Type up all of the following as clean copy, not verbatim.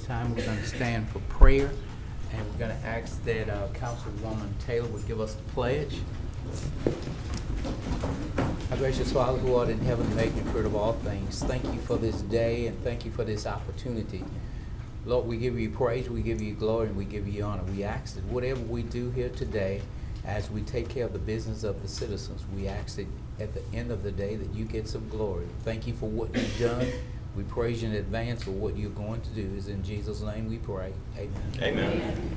time, we're going to stand for prayer, and we're going to ask that Councilwoman Taylor would give us the pledge. Our gracious Father, who art in heaven, magnitude of all things, thank you for this day and thank you for this opportunity. Lord, we give you praise, we give you glory, and we give you honor. We ask that whatever we do here today, as we take care of the business of the citizens, we ask that at the end of the day that you get some glory. Thank you for what you've done. We praise you in advance for what you're going to do. Is in Jesus' name we pray. Amen. Amen.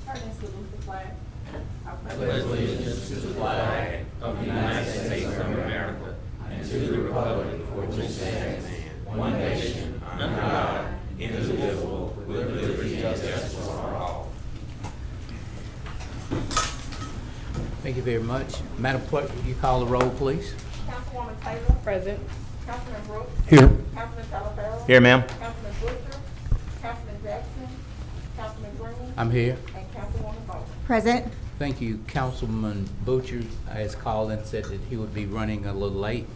Turn and salute the flag. I Pledge allegiance to the flag of the United States of America and to the republic for which it stands, one nation, under God, indivisible, with liberty and justice for all. Thank you very much. Madam Clerk, would you call the roll, please? Councilwoman Taylor. Present. Councilman Brooks. Here. Councilman Talafaro. Here, ma'am. Councilman Butcher. Councilman Jackson. Councilman Green. I'm here. And Councilwoman Bowles. Present. Thank you. Councilman Butcher has called and said that he would be running a little late.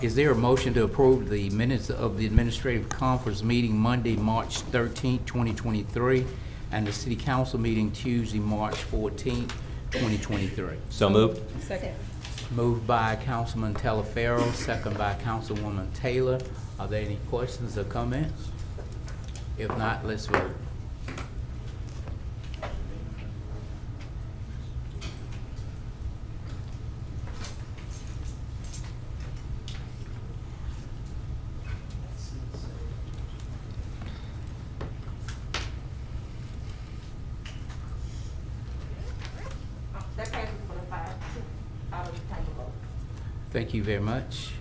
Is there a motion to approve the minutes of the administrative conference meeting Monday, March 13th, 2023, and the city council meeting Tuesday, March 14th, 2023? So moved. Second. Moved by Councilman Talafaro, second by Councilwoman Taylor. Are there any questions or comments? If not, let's vote. That passes for the 5-2 out of the table vote. Thank you very much.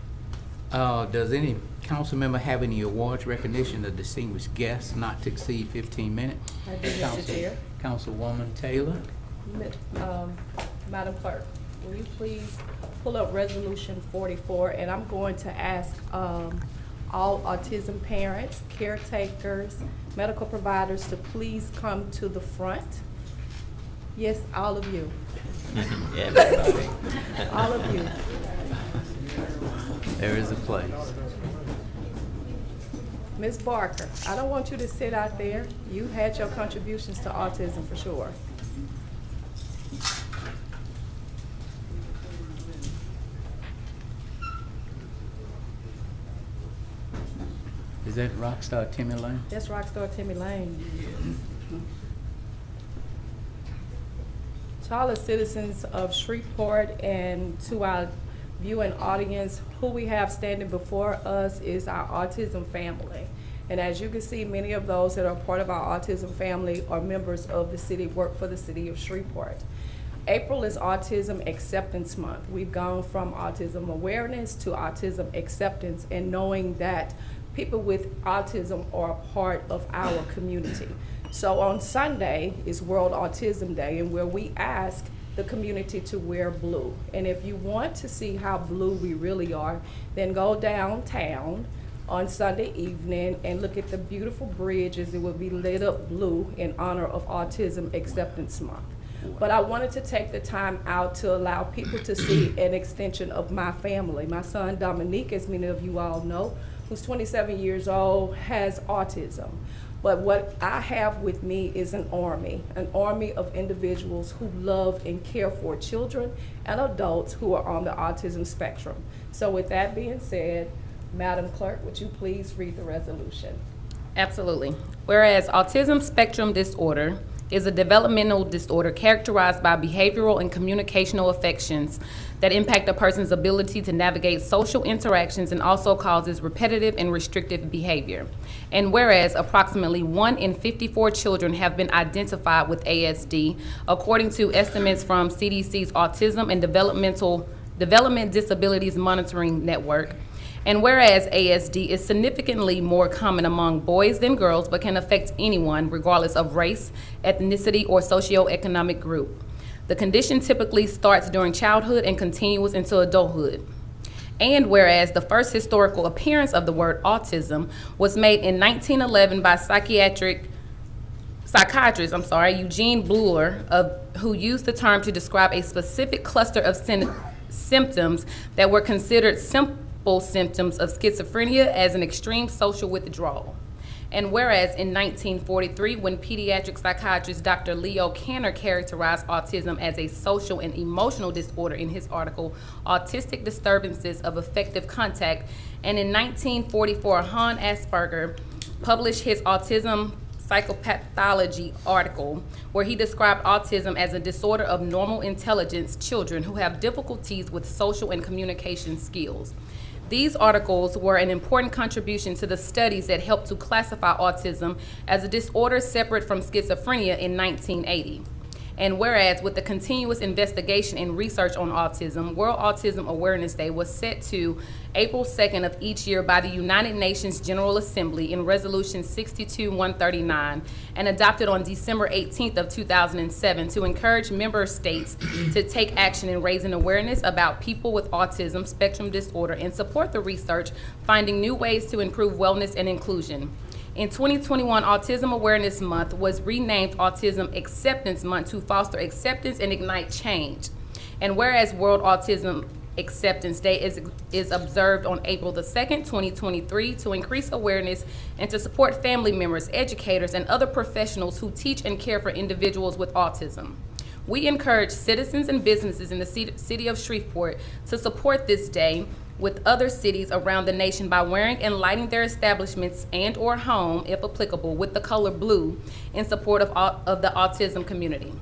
Does any council member have any awards, recognition of distinguished guests not to exceed 15 minutes? I do, Mr. Chair. Councilwoman Taylor. Madam Clerk, will you please pull up Resolution 44, and I'm going to ask all autism parents, caretakers, medical providers to please come to the front. Yes, all of you. Everybody. All of you. There is a place. Ms. Barker, I don't want you to sit out there. You had your contributions to autism for sure. Is that Rockstar Timmy Lane? That's Rockstar Timmy Lane. To all the citizens of Shreveport and to our viewing audience, who we have standing before us is our autism family. And as you can see, many of those that are part of our autism family are members of the city, work for the city of Shreveport. April is Autism Acceptance Month. We've gone from autism awareness to autism acceptance, and knowing that people with autism are a part of our community. So on Sunday is World Autism Day, and where we ask the community to wear blue. And if you want to see how blue we really are, then go downtown on Sunday evening and look at the beautiful bridges. It will be lit up blue in honor of Autism Acceptance Month. But I wanted to take the time out to allow people to see an extension of my family. My son Dominique, as many of you all know, who's 27 years old, has autism. But what I have with me is an army of individuals who love and care for children and adults who are on the autism spectrum. So with that being said, Madam Clerk, would you please read the resolution? Absolutely. Whereas autism spectrum disorder is a developmental disorder characterized by behavioral and communicational affections that impact a person's ability to navigate social interactions and also causes repetitive and restrictive behavior. And whereas approximately 1 in 54 children have been identified with ASD, according to estimates from CDC's Autism and Development Disabilities Monitoring Network. And whereas ASD is significantly more common among boys than girls, but can affect anyone regardless of race, ethnicity, or socioeconomic group. The condition typically starts during childhood and continues into adulthood. And whereas the first historical appearance of the word autism was made in 1911 by psychiatrist Eugene Bleuler, who used the term to describe a specific cluster of symptoms that were considered simple symptoms of schizophrenia as an extreme social withdrawal. And whereas in 1943, when pediatric psychiatrist Dr. Leo Kanner characterized autism as a social and emotional disorder in his article, Autistic Disturbances of Affective Contact, and in 1944, Han Asperger published his Autism Psychopathology article, where he described autism as a disorder of normal intelligence children who have difficulties with social and communication skills. These articles were an important contribution to the studies that helped to classify autism as a disorder separate from schizophrenia in 1980. And whereas with the continuous investigation and research on autism, World Autism Awareness Day was set to April 2nd of each year by the United Nations General Assembly in Resolution 62-139 and adopted on December 18th of 2007 to encourage member states to take action in raising awareness about people with autism spectrum disorder and support the research, finding new ways to improve wellness and inclusion. In 2021, Autism Awareness Month was renamed Autism Acceptance Month to foster acceptance and ignite change. And whereas World Autism Acceptance Day is observed on April the 2nd, 2023 to increase awareness and to support family members, educators, and other professionals who teach and care for individuals with autism. We encourage citizens and businesses in the city of Shreveport to support this day with other cities around the nation by wearing and lighting their establishments and or home, if applicable, with the color blue in support of the autism community.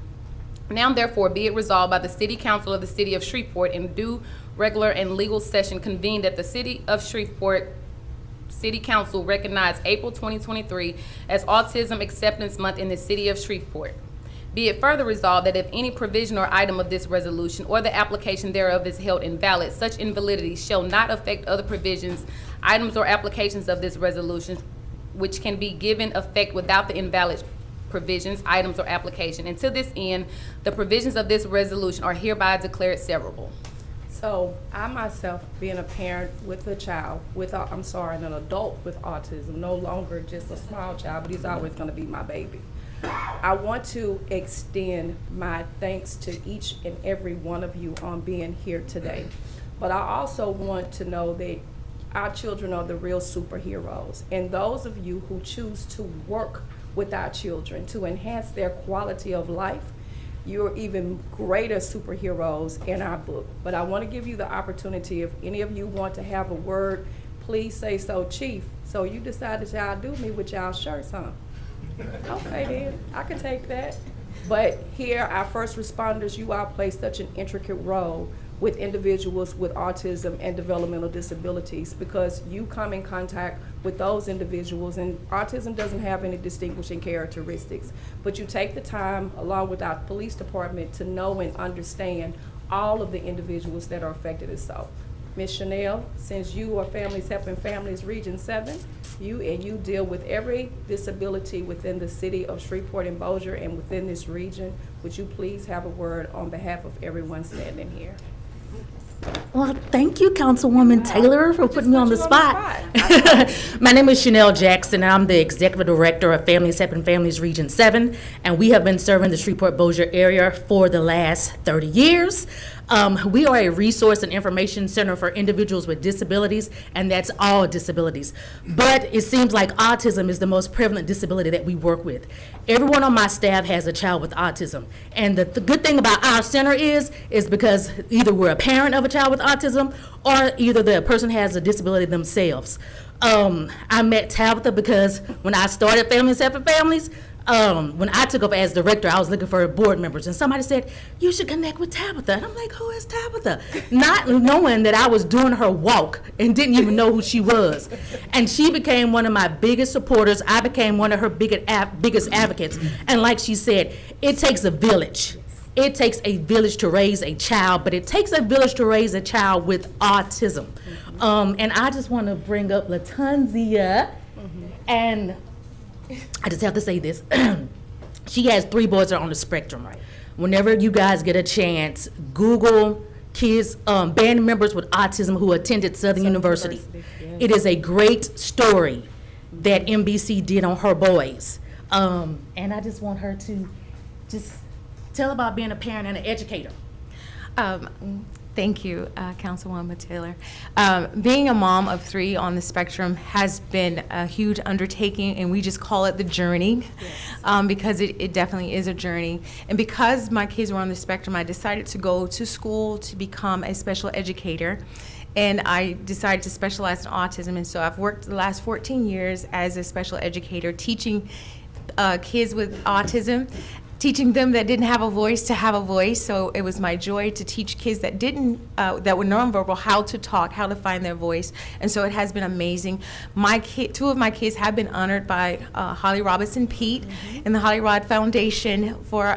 Now therefore be it resolved by the City Council of the City of Shreveport in due regular and legal session convened that the City of Shreveport City Council recognize April 2023 as Autism Acceptance Month in the City of Shreveport. Be it further resolved that if any provision or item of this resolution or the application thereof is held invalid, such invalidity shall not affect other provisions, items, or applications of this resolution, which can be given effect without the invalid provisions, items, or application. And to this end, the provisions of this resolution are hereby declared severable. So I myself, being a parent with a child an adult with autism, no longer just a small child, but he's always gonna be my baby. I want to extend my thanks to each and every one of you on being here today. But I also want to know that our children are the real superheroes. And those of you who choose to work with our children to enhance their quality of life, you're even greater superheroes in our book. But I want to give you the opportunity, if any of you want to have a word, please say so, Chief. So you decided y'all do me with y'all shirts, huh? Okay then, I can take that. But here, our first responders, you all play such an intricate role with individuals with autism and developmental disabilities, because you come in contact with those individuals, and autism doesn't have any distinguishing characteristics. But you take the time, along with our police department, to know and understand all of the individuals that are affected as so. Ms. Chanel, since you are Families Helping Families Region 7, you deal with every disability within the city of Shreveport and Bossier and within this region, would you please have a word on behalf of everyone standing here? Well, thank you, Councilwoman Taylor, for putting me on the spot. spot. My name is Chanel Jackson, and I'm the Executive Director of Families Helping Families Region 7, and we have been serving the Shreveport-Bossier area for the last 30 years. We are a resource and information center for individuals with disabilities, and that's all disabilities. But it seems like autism is the most prevalent disability that we work with. Everyone on my staff has a child with autism. And the good thing about our center is because either we're a parent of a child with autism or either the person has a disability themselves. I met Tabitha because when I started Families Helping Families, when I took over as director, I was looking for board members, and somebody said, you should connect with Tabitha. And I'm like, who is Tabitha? Not knowing that I was doing her walk and didn't even know who she was. And she became one of my biggest supporters. I became one of her biggest advocates. And like she said, it takes a village. It takes a village to raise a child, but it takes a village to raise a child with autism. And I just want to bring up Latanzia, and I just have to say this. She has 3 boys that are on the spectrum. Whenever you guys get a chance, Google kids, band members with autism who attended Southern University. Yes. It is a great story that NBC did on her boys. And I just want her to just tell about being a parent and an educator. Thank you, Councilwoman Taylor. Being a mom of 3 on the spectrum has been a huge undertaking, and we just call it the journey, because it definitely is a journey. And because my kids were on the spectrum, I decided to go to school to become a special educator. And I decided to specialize in autism, and so I've worked the last 14 years as a special educator, teaching kids with autism, teaching them that didn't have a voice to have a voice. So it was my joy to teach kids that didn't, that were nonverbal, how to talk, how to find their voice. And so it has been amazing. 2 of my kids have been honored by Holly Robinson Peete and the Holly Rod Foundation for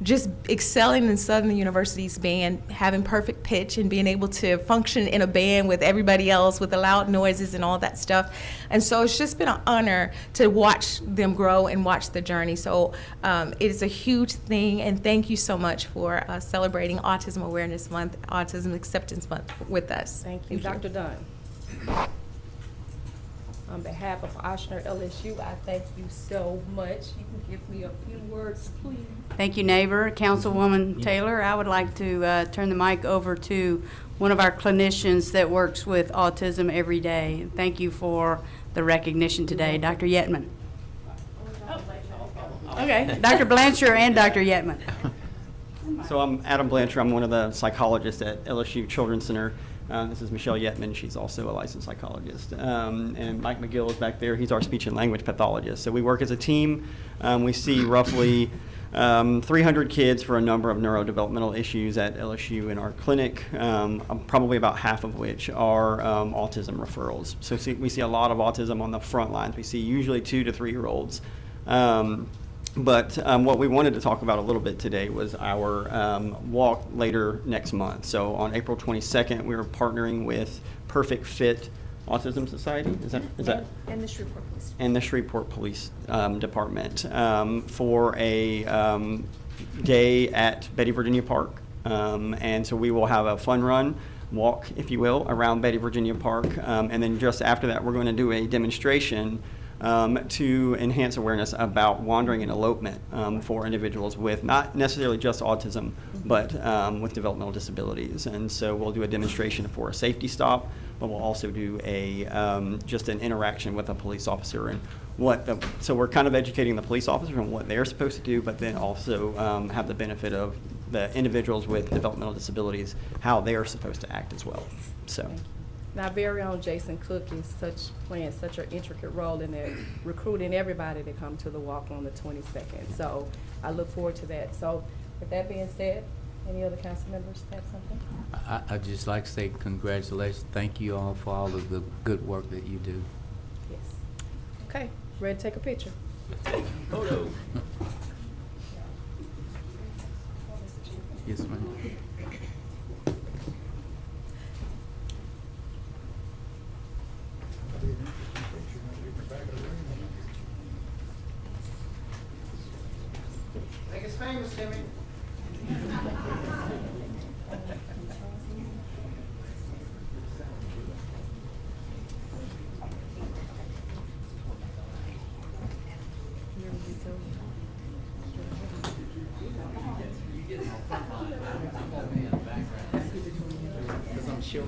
just excelling in Southern University's band, having perfect pitch and being able to function in a band with everybody else with the loud noises and all that stuff. And so it's just been an honor to watch them grow and watch the journey. So it's a huge thing, and thank you so much for celebrating Autism Awareness Month, Autism Acceptance Month with us. Thank you. Dr. Dunn. On behalf of Oshner LSU, I thank you so much. You can give me a few words, please. Thank you, neighbor. Councilwoman Taylor, I would like to turn the mic over to one of our clinicians that works with autism every day. Thank you for the recognition today, Dr. Yetman. Okay, Dr. Blanchard and Dr. Yetman. So I'm Adam Blanchard. I'm one of the psychologists at LSU Children's Center. This is Michelle Yetman. She's also a licensed psychologist. And Mike McGill is back there. He's our speech and language pathologist. So we work as a team. We see roughly 300 kids for a number of neurodevelopmental issues at LSU in our clinic, probably about half of which are autism referrals. So we see a lot of autism on the front lines. We see usually 2 to 3 year olds. But what we wanted to talk about a little bit today was our walk later next month. So on April 22nd, we are partnering with Perfect Fit Autism Society. Is that? And the Shreveport Police. And the Shreveport Police Department for a day at Betty Virginia Park. And so we will have a fun run, walk, if you will, around Betty Virginia Park. And then just after that, we're going to do a demonstration to enhance awareness about wandering and elopement for individuals with not necessarily just autism, but with developmental disabilities. And so we'll do a demonstration for a safety stop, but we'll also do a just an interaction with a police officer and so we're kind of educating the police officer on what they're supposed to do, but then also have the benefit of the individuals with developmental disabilities, how they are supposed to act as well. So. Now, our very own Jason Cook is playing such an intricate role in that, recruiting everybody to come to the walk on the 22nd. So I look forward to that. So with that being said, any other council members have something? I'd just like to say congratulations. Thank you all for all of the good work that you do. Yes. Okay, ready to take a picture? Photo. Yes, ma'am. Make us famous, Timmy. Because I'm sure.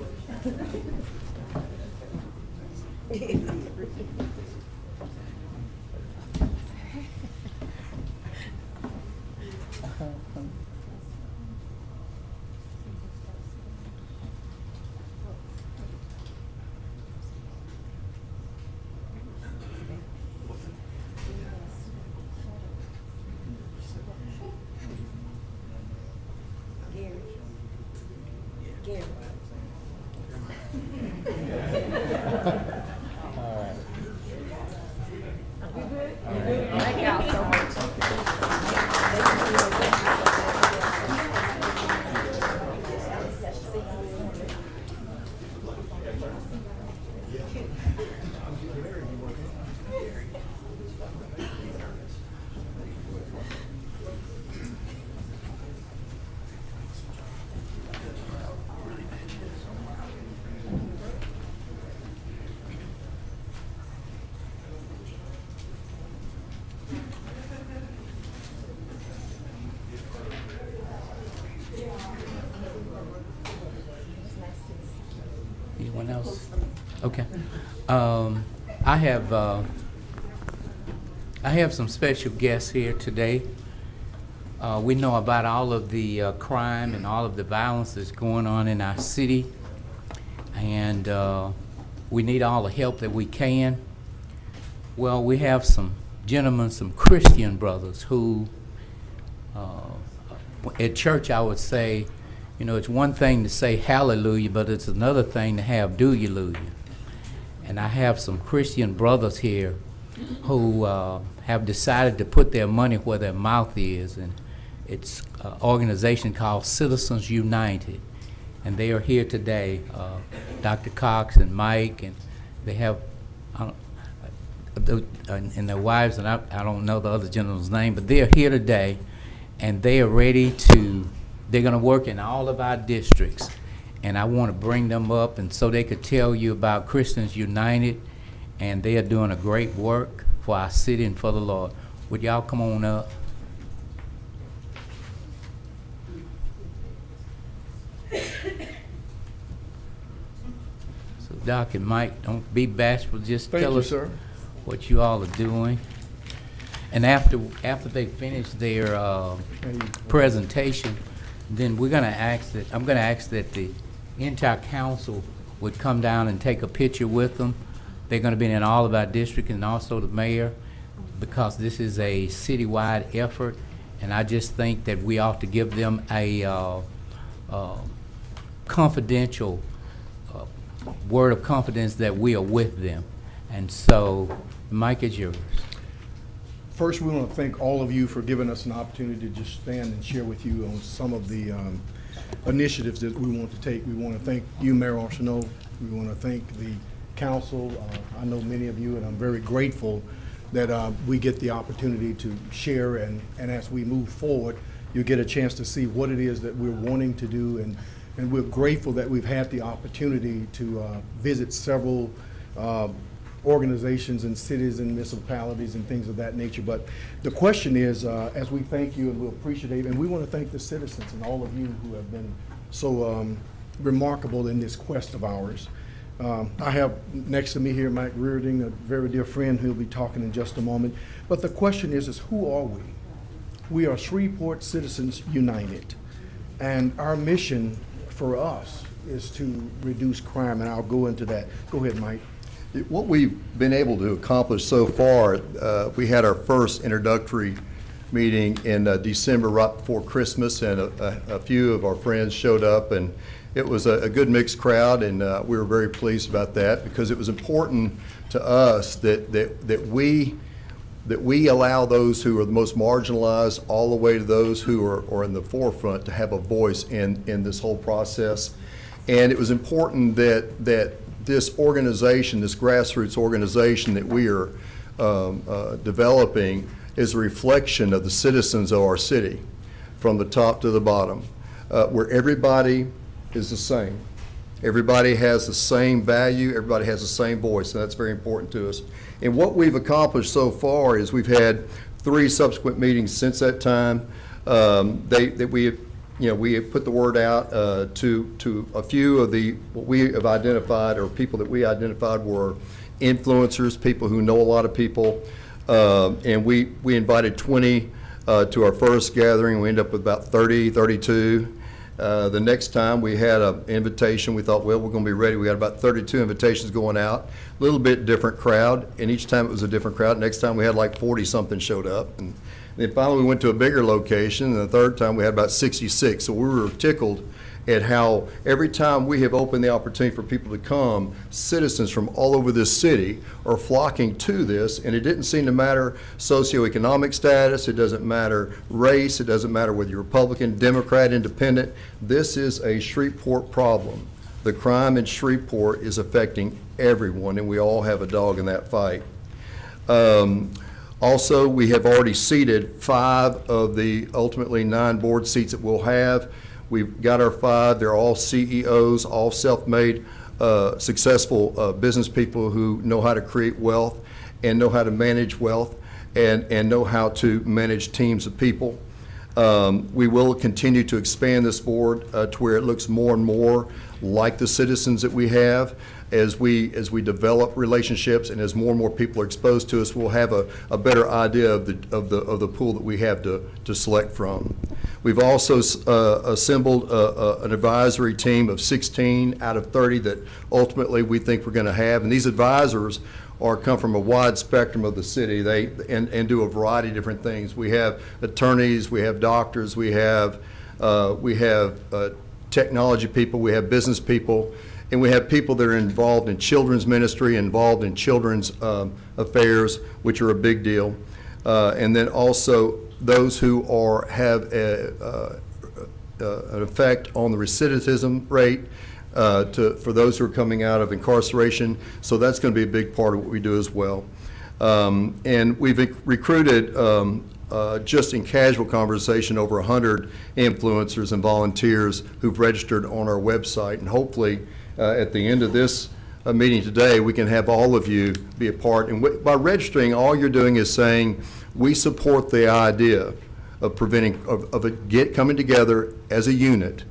Thank y'all so much. Anyone else? Okay. I have some special guests here today. We know about all of the crime and all of the violence that's going on in our city, and we need all the help that we can. Well, we have some gentlemen, some Christian brothers who, at church I would say, you know, it's one thing to say hallelujah, but it's another thing to have do-you-lujah. And I have some Christian brothers here who have decided to put their money where their mouth is, and it's an organization called Citizens United. And they are here today, Dr. Cox and Mike, and they have, and their wives, and I don't know the other gentleman's name, but they're here today, and they are ready to, they're gonna work in all of our districts. And I want to bring them up and so they could tell you about Christians United, and they are doing a great work for our city and for the Lord. Would y'all come on up? So Doc and Mike, don't be bashful, just tell us what you all are doing. And after they finish their presentation, then we're gonna ask that, I'm gonna ask that the entire council would come down and take a picture with them. They're gonna be in all of our districts and also the mayor, because this is a citywide effort, and I just think that we ought to give them a confidential word of confidence that we are with them. And so, Mike, is yours. First, we want to thank all of you for giving us an opportunity to just stand and share with you on some of the initiatives that we want to take. We want to thank you, Mayor Arsenault. We want to thank the council. I know many of you, and I'm very grateful that we get the opportunity to share, and as we move forward, you get a chance to see what it is that we're wanting to do, and we're grateful that we've had the opportunity to visit several organizations and cities and municipalities and things of that nature. But the question is, as we thank you and we appreciate, and we want to thank the citizens and all of you who have been so remarkable in this quest of ours. I have next to me here Mike Rearding, a very dear friend who'll be talking in just a moment. But the question is who are we? We are Shreveport Citizens United. And our mission for us is to reduce crime, and I'll go into that. Go ahead, Mike. What we've been able to accomplish so far, we had our first introductory meeting in December right before Christmas, and a few of our friends showed up, and it was a good mixed crowd, and we were very pleased about that, because it was important to us that we allow those who are the most marginalized all the way to those who are in the forefront to have a voice in this whole process. And it was important that this organization, this grassroots organization that we are developing, is a reflection of the citizens of our city, from the top to the bottom, where everybody is the same. Everybody has the same value, everybody has the same voice, and that's very important to us. And what we've accomplished so far is we've had 3 subsequent meetings since that time. We have put the word out to a few of what we have identified, or people that we identified were influencers, people who know a lot of people, and we invited 20 to our first gathering. We ended up with about 30, 32. The next time we had an invitation, we thought, well, we're going to be ready. We got about 32 invitations going out, a little bit different crowd, and each time it was a different crowd. Next time we had like 40-something showed up. And then finally we went to a bigger location, and the third time we had about 66. So we were tickled at how every time we have opened the opportunity for people to come, citizens from all over this city are flocking to this, and it didn't seem to matter socioeconomic status, it doesn't matter race, it doesn't matter whether you're Republican, Democrat, Independent. This is a Shreveport problem. The crime in Shreveport is affecting everyone, and we all have a dog in that fight. Also, we have already seated 5 of the ultimately 9 board seats that we'll have. We've got our 5. They're all CEOs, all self-made, successful business people who know how to create wealth and know how to manage wealth and know how to manage teams of people. We will continue to expand this board to where it looks more and more like the citizens that we have. As we develop relationships and as more and more people are exposed to us, we'll have a better idea of the pool that we have to select from. We've also assembled an advisory team of 16 out of 30 that ultimately we think we're going to have. And these advisors come from a wide spectrum of the city. They do a variety of different things. We have attorneys, we have doctors, we have technology people, we have business people, and we have people that are involved in children's ministry, involved in children's affairs, which are a big deal. And then also those who have an effect on the recidivism rate for those who are coming out of incarceration. So that's going to be a big part of what we do as well. And we've recruited, just in casual conversation, over 100 influencers and volunteers who've registered on our website. And hopefully, at the end of this meeting today, we can have all of you be a part. And by registering, all you're doing is saying, we support the idea of coming together as a unit,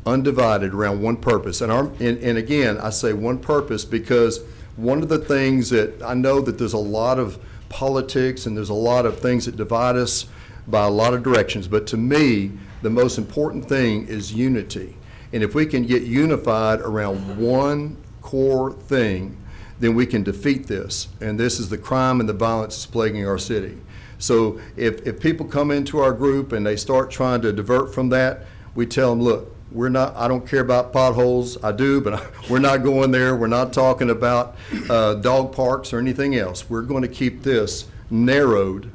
undivided around one purpose. And again, I say one purpose because one of the things that I know that there's a lot of politics and there's a lot of things that divide us by a lot of directions, but to me, the most important thing is unity. And if we can get unified around one core thing, then we can defeat this. And this is the crime and the violence that's plaguing our city. So if people come into our group and they start trying to divert from that, we tell them, look, I don't care about potholes. I do, but we're not going there. We're not talking about dog parks or anything else. We're going to keep this narrowed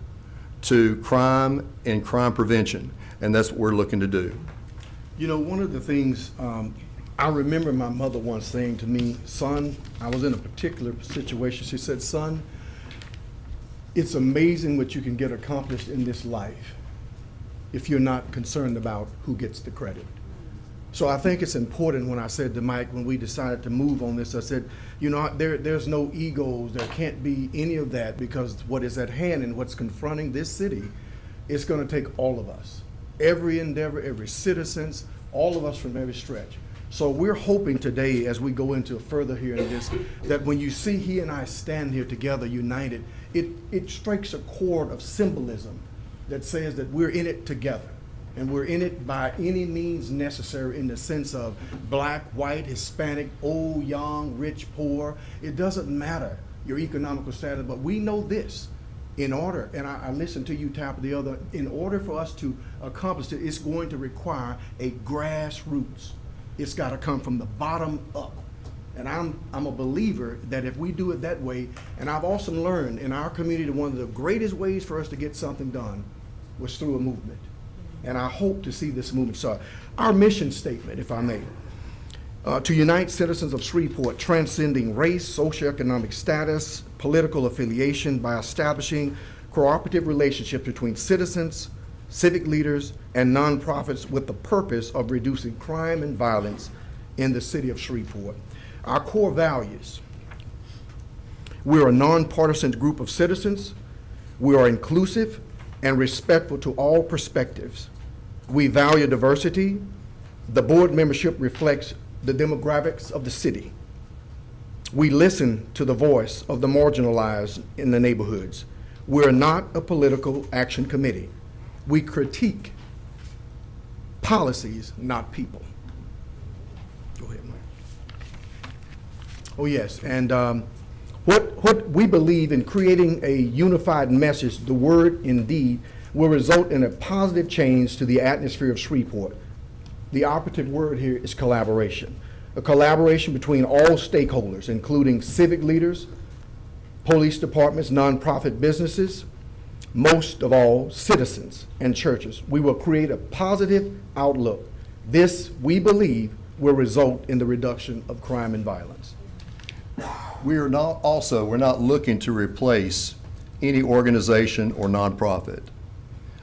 to crime and crime prevention, and that's what we're looking to do. You know, one of the things I remember my mother once saying to me, son, I was in a particular situation. She said, son, it's amazing what you can get accomplished in this life if you're not concerned about who gets the credit. So I think it's important. When I said to Mike, when we decided to move on this, I said, you know, there's no egos, there can't be any of that, because what is at hand and what's confronting this city, it's going to take all of us. Every endeavor, every citizens, all of us from every stretch. So we're hoping today, as we go into further here in this, that when you see he and I stand here together, united, it strikes a chord of symbolism that says that we're in it together. And we're in it by any means necessary, in the sense of black, white, Hispanic, old, young, rich, poor. It doesn't matter your economical status, but we know this. In order, and I listened to you, Tap, the other, in order for us to accomplish it, it's going to require a grassroots. It's got to come from the bottom up. And I'm a believer that if we do it that way, and I've also learned in our community one of the greatest ways for us to get something done was through a movement. And I hope to see this movement start. Our mission statement, if I may, to unite citizens of Shreveport, transcending race, socioeconomic status, political affiliation, by establishing cooperative relationships between citizens, civic leaders, and nonprofits with the purpose of reducing crime and violence in the city of Shreveport. Our core values: we're a nonpartisan group of citizens. We are inclusive and respectful to all perspectives. We value diversity. The board membership reflects the demographics of the city. We listen to the voice of the marginalized in the neighborhoods. We're not a political action committee. We critique policies, not people. Go ahead, Mike. Oh, yes, and what we believe in creating a unified message, the word indeed, will result in a positive change to the atmosphere of Shreveport. The operative word here is collaboration. A collaboration between all stakeholders, including civic leaders, police departments, nonprofit businesses, most of all, citizens and churches. We will create a positive outlook. This, we believe, will result in the reduction of crime and violence. We're not looking to replace any organization or nonprofit.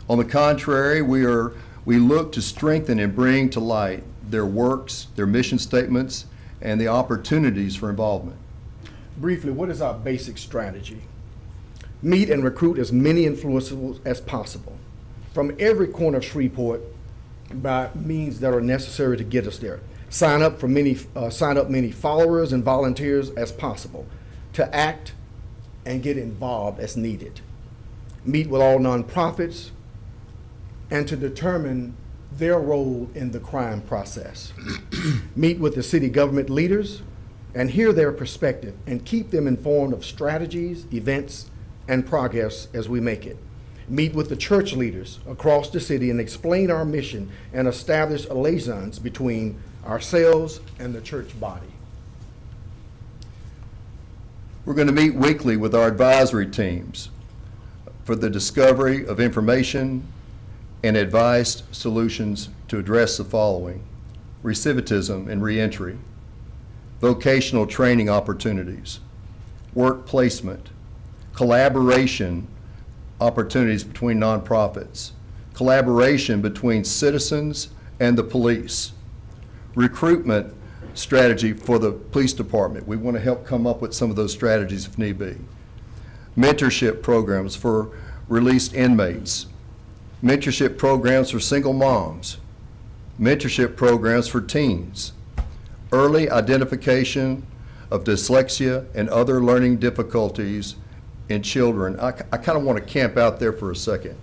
On the contrary, we look to strengthen and bring to light their works, their mission statements, and the opportunities for involvement. Briefly, what is our basic strategy? Meet and recruit as many influencers as possible. from every corner of Shreveport by means that are necessary to get us there. Sign up many followers and volunteers as possible to act and get involved as needed. Meet with all nonprofits and to determine their role in the crime process. Meet with the city government leaders and hear their perspective and keep them informed of strategies, events, and progress as we make it. Meet with the church leaders across the city and explain our mission and establish liaisons between ourselves and the church body. We're going to meet weekly with our advisory teams for the discovery of information and advised solutions to address the following: recidivism and reentry, vocational training opportunities, work placement, collaboration opportunities between nonprofits, collaboration between citizens and the police, recruitment strategy for the police department. We want to help come up with some of those strategies if need be. Mentorship programs for released inmates, mentorship programs for single moms, mentorship programs for teens, early identification of dyslexia and other learning difficulties in children. I kind of want to camp out there for a second.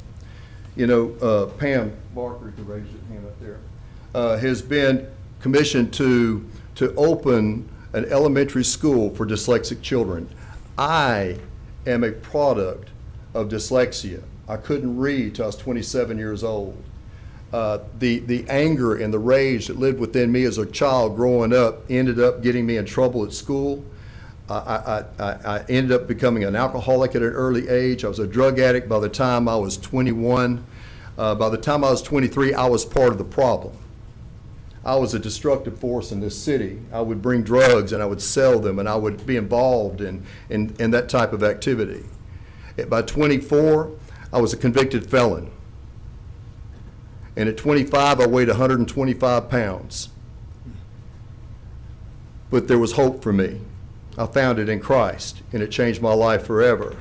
You know, Pam Barker, you can raise your hand up there, has been commissioned to open an elementary school for dyslexic children. I am a product of dyslexia. I couldn't read till I was 27 years old. The anger and the rage that lived within me as a child growing up ended up getting me in trouble at school. I ended up becoming an alcoholic at an early age. I was a drug addict by the time I was 21. By the time I was 23, I was part of the problem. I was a destructive force in this city. I would bring drugs and I would sell them and I would be involved in that type of activity. By 24, I was a convicted felon. And at 25, I weighed 125 pounds. But there was hope for me. I found it in Christ, and it changed my life forever.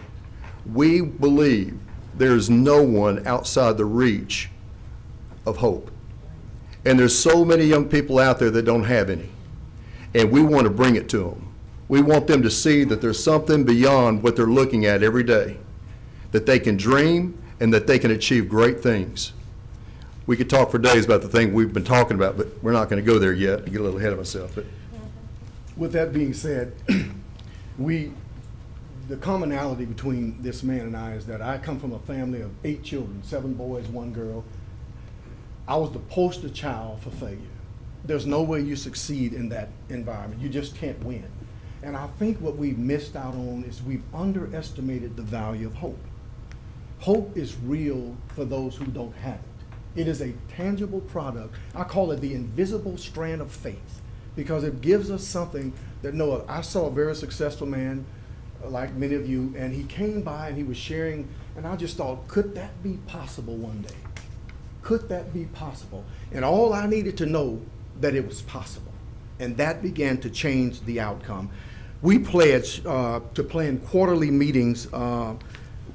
We believe there's no one outside the reach of hope. And there's so many young people out there that don't have any. And we want to bring it to them. We want them to see that there's something beyond what they're looking at every day, that they can dream and that they can achieve great things. We could talk for days about the thing we've been talking about, but we're not going to go there yet. I get a little ahead of myself. But With that being said, the commonality between this man and I is that I come from a family of 8 children, 7 boys, 1 girl. I was the poster child for failure. There's no way you succeed in that environment. You just can't win. And I think what we've missed out on is we've underestimated the value of hope. Hope is real for those who don't have it. It is a tangible product. I call it the invisible strand of faith, because it gives us something that I saw a very successful man, like many of you, and he came by and he was sharing, and I just thought, could that be possible one day? Could that be possible? And all I needed to know that it was possible. And that began to change the outcome. We pledged to plan quarterly meetings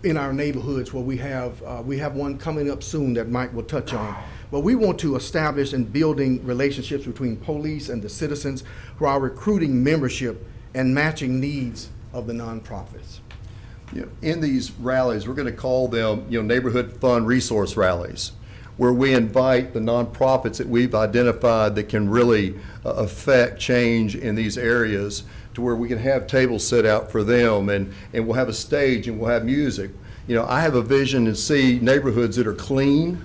in our neighborhoods where we have one coming up soon that Mike will touch on. But we want to establish and building relationships between police and the citizens who are recruiting membership and matching needs of the nonprofits. you know, in these rallies, we're going to call them, neighborhood fund resource rallies, where we invite the nonprofits that we've identified that can really affect change in these areas, to where we can have tables set out for them, and we'll have a stage and we'll have music. I have a vision to see neighborhoods that are clean,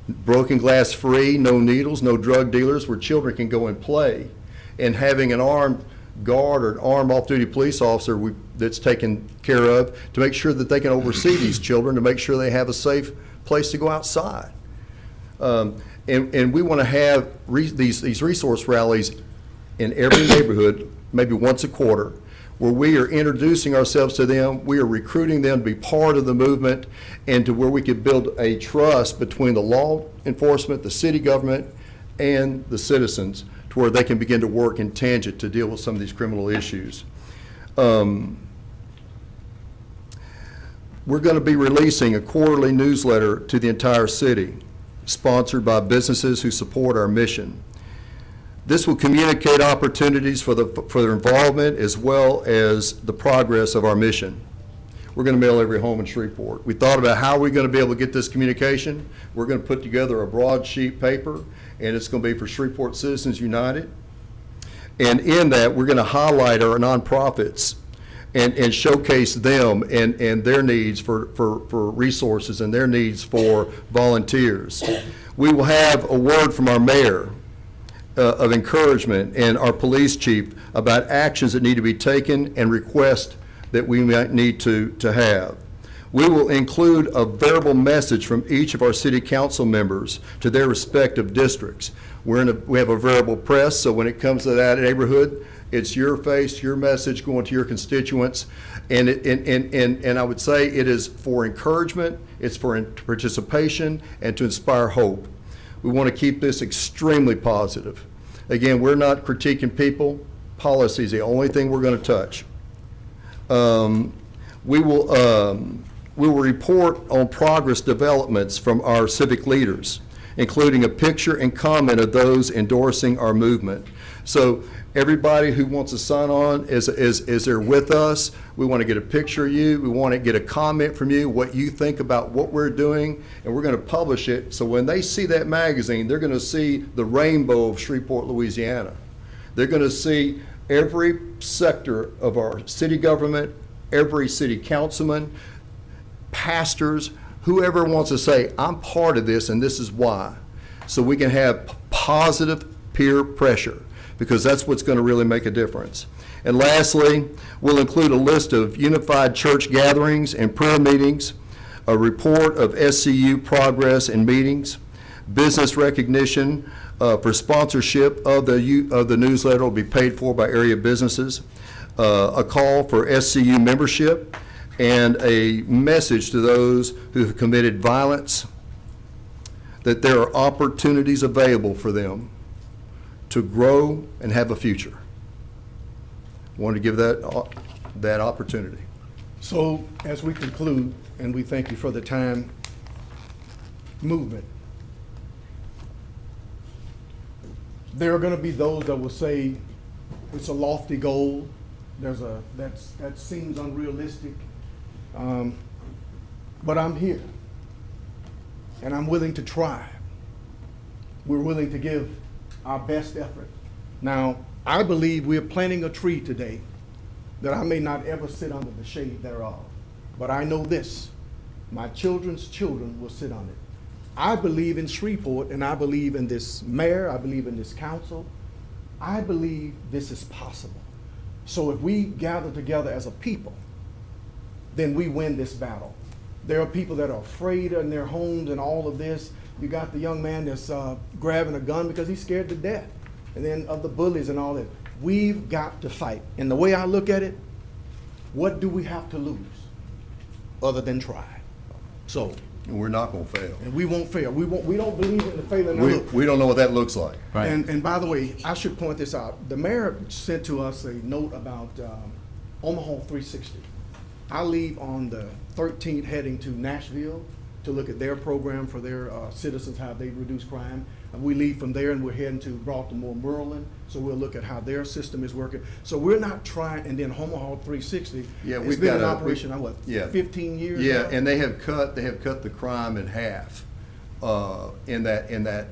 broken glass free, no needles, no drug dealers, where children can go and play, and having an armed guard or an armed off-duty police officer that's taken care of to make sure that they can oversee these children, to make sure they have a safe place to go outside. And we want to have these resource rallies in every neighborhood, maybe once a quarter, where we are introducing ourselves to them, we are recruiting them to be part of the movement, and to where we could build a trust between the law enforcement, the city government, and the citizens, to where they can begin to work in tangent to deal with some of these criminal issues. We're going to be releasing a quarterly newsletter to the entire city, sponsored by businesses who support our mission. This will communicate opportunities for their involvement as well as the progress of our mission. We're going to mail every home in Shreveport. We thought about how we're going to be able to get this communication. We're going to put together a broadsheet paper, and it's going to be for Shreveport Citizens United. And in that, we're going to highlight our nonprofits and showcase them and their needs for resources and their needs for volunteers. We will have a word from our mayor of encouragement and our police chief about actions that need to be taken and requests that we might need to have. We will include a verbal message from each of our city council members to their respective districts. We have a variable press, so when it comes to that neighborhood, it's your face, your message going to your constituents. And I would say it is for encouragement, it's for participation, and to inspire hope. We want to keep this extremely positive. Again, we're not critiquing people. Policy is the only thing we're going to touch. We will report on progress developments from our civic leaders, including a picture and comment of those endorsing our movement. So everybody who wants to sign on as they're with us, we want to get a picture of you. We want to get a comment from you, what you think about what we're doing, and we're going to publish it. So when they see that magazine, they're going to see the rainbow of Shreveport, Louisiana. They're going to see every sector of our city government, every city councilman, pastors, whoever wants to say, I'm part of this and this is why. So we can have positive peer pressure, because that's what's going to really make a difference. And lastly, we'll include a list of unified church gatherings and prayer meetings, a report of SCU progress and meetings, business recognition for sponsorship of the newsletter will be paid for by area businesses, a call for SCU membership, and a message to those who have committed violence that there are opportunities available for them to grow and have a future. Want to give that opportunity. So as we conclude, and we thank you for the time, movement. There are going to be those that will say it's a lofty goal. That seems unrealistic. But I'm here, and I'm willing to try. We're willing to give our best effort. Now, I believe we're planting a tree today that I may not ever sit under the shade thereof. But I know this, my children's children will sit on it. I believe in Shreveport, and I believe in this mayor, I believe in this council. I believe this is possible. So if we gather together as a people, then we win this battle. There are people that are afraid in their homes and all of this. You got the young man that's grabbing a gun because he's scared to death, and then of the bullies and all that. We've got to fight. And the way I look at it, what do we have to lose other than try? So, And we're not going to fail. and we won't fail. We don't believe in the failing. Now, look, We don't know what that looks like. Right. and by the way, I should point this out. The mayor sent to us a note about Omaha 360. I leave on the 13th heading to Nashville to look at their program for their citizens, how they reduce crime. And we leave from there and we're heading to Baltimore, Maryland. So we'll look at how their system is working. So we're not trying, and then Omaha 360. Yeah, it's we've been in got operation, yeah. 15 years Yeah, now? and they have cut the crime in half in that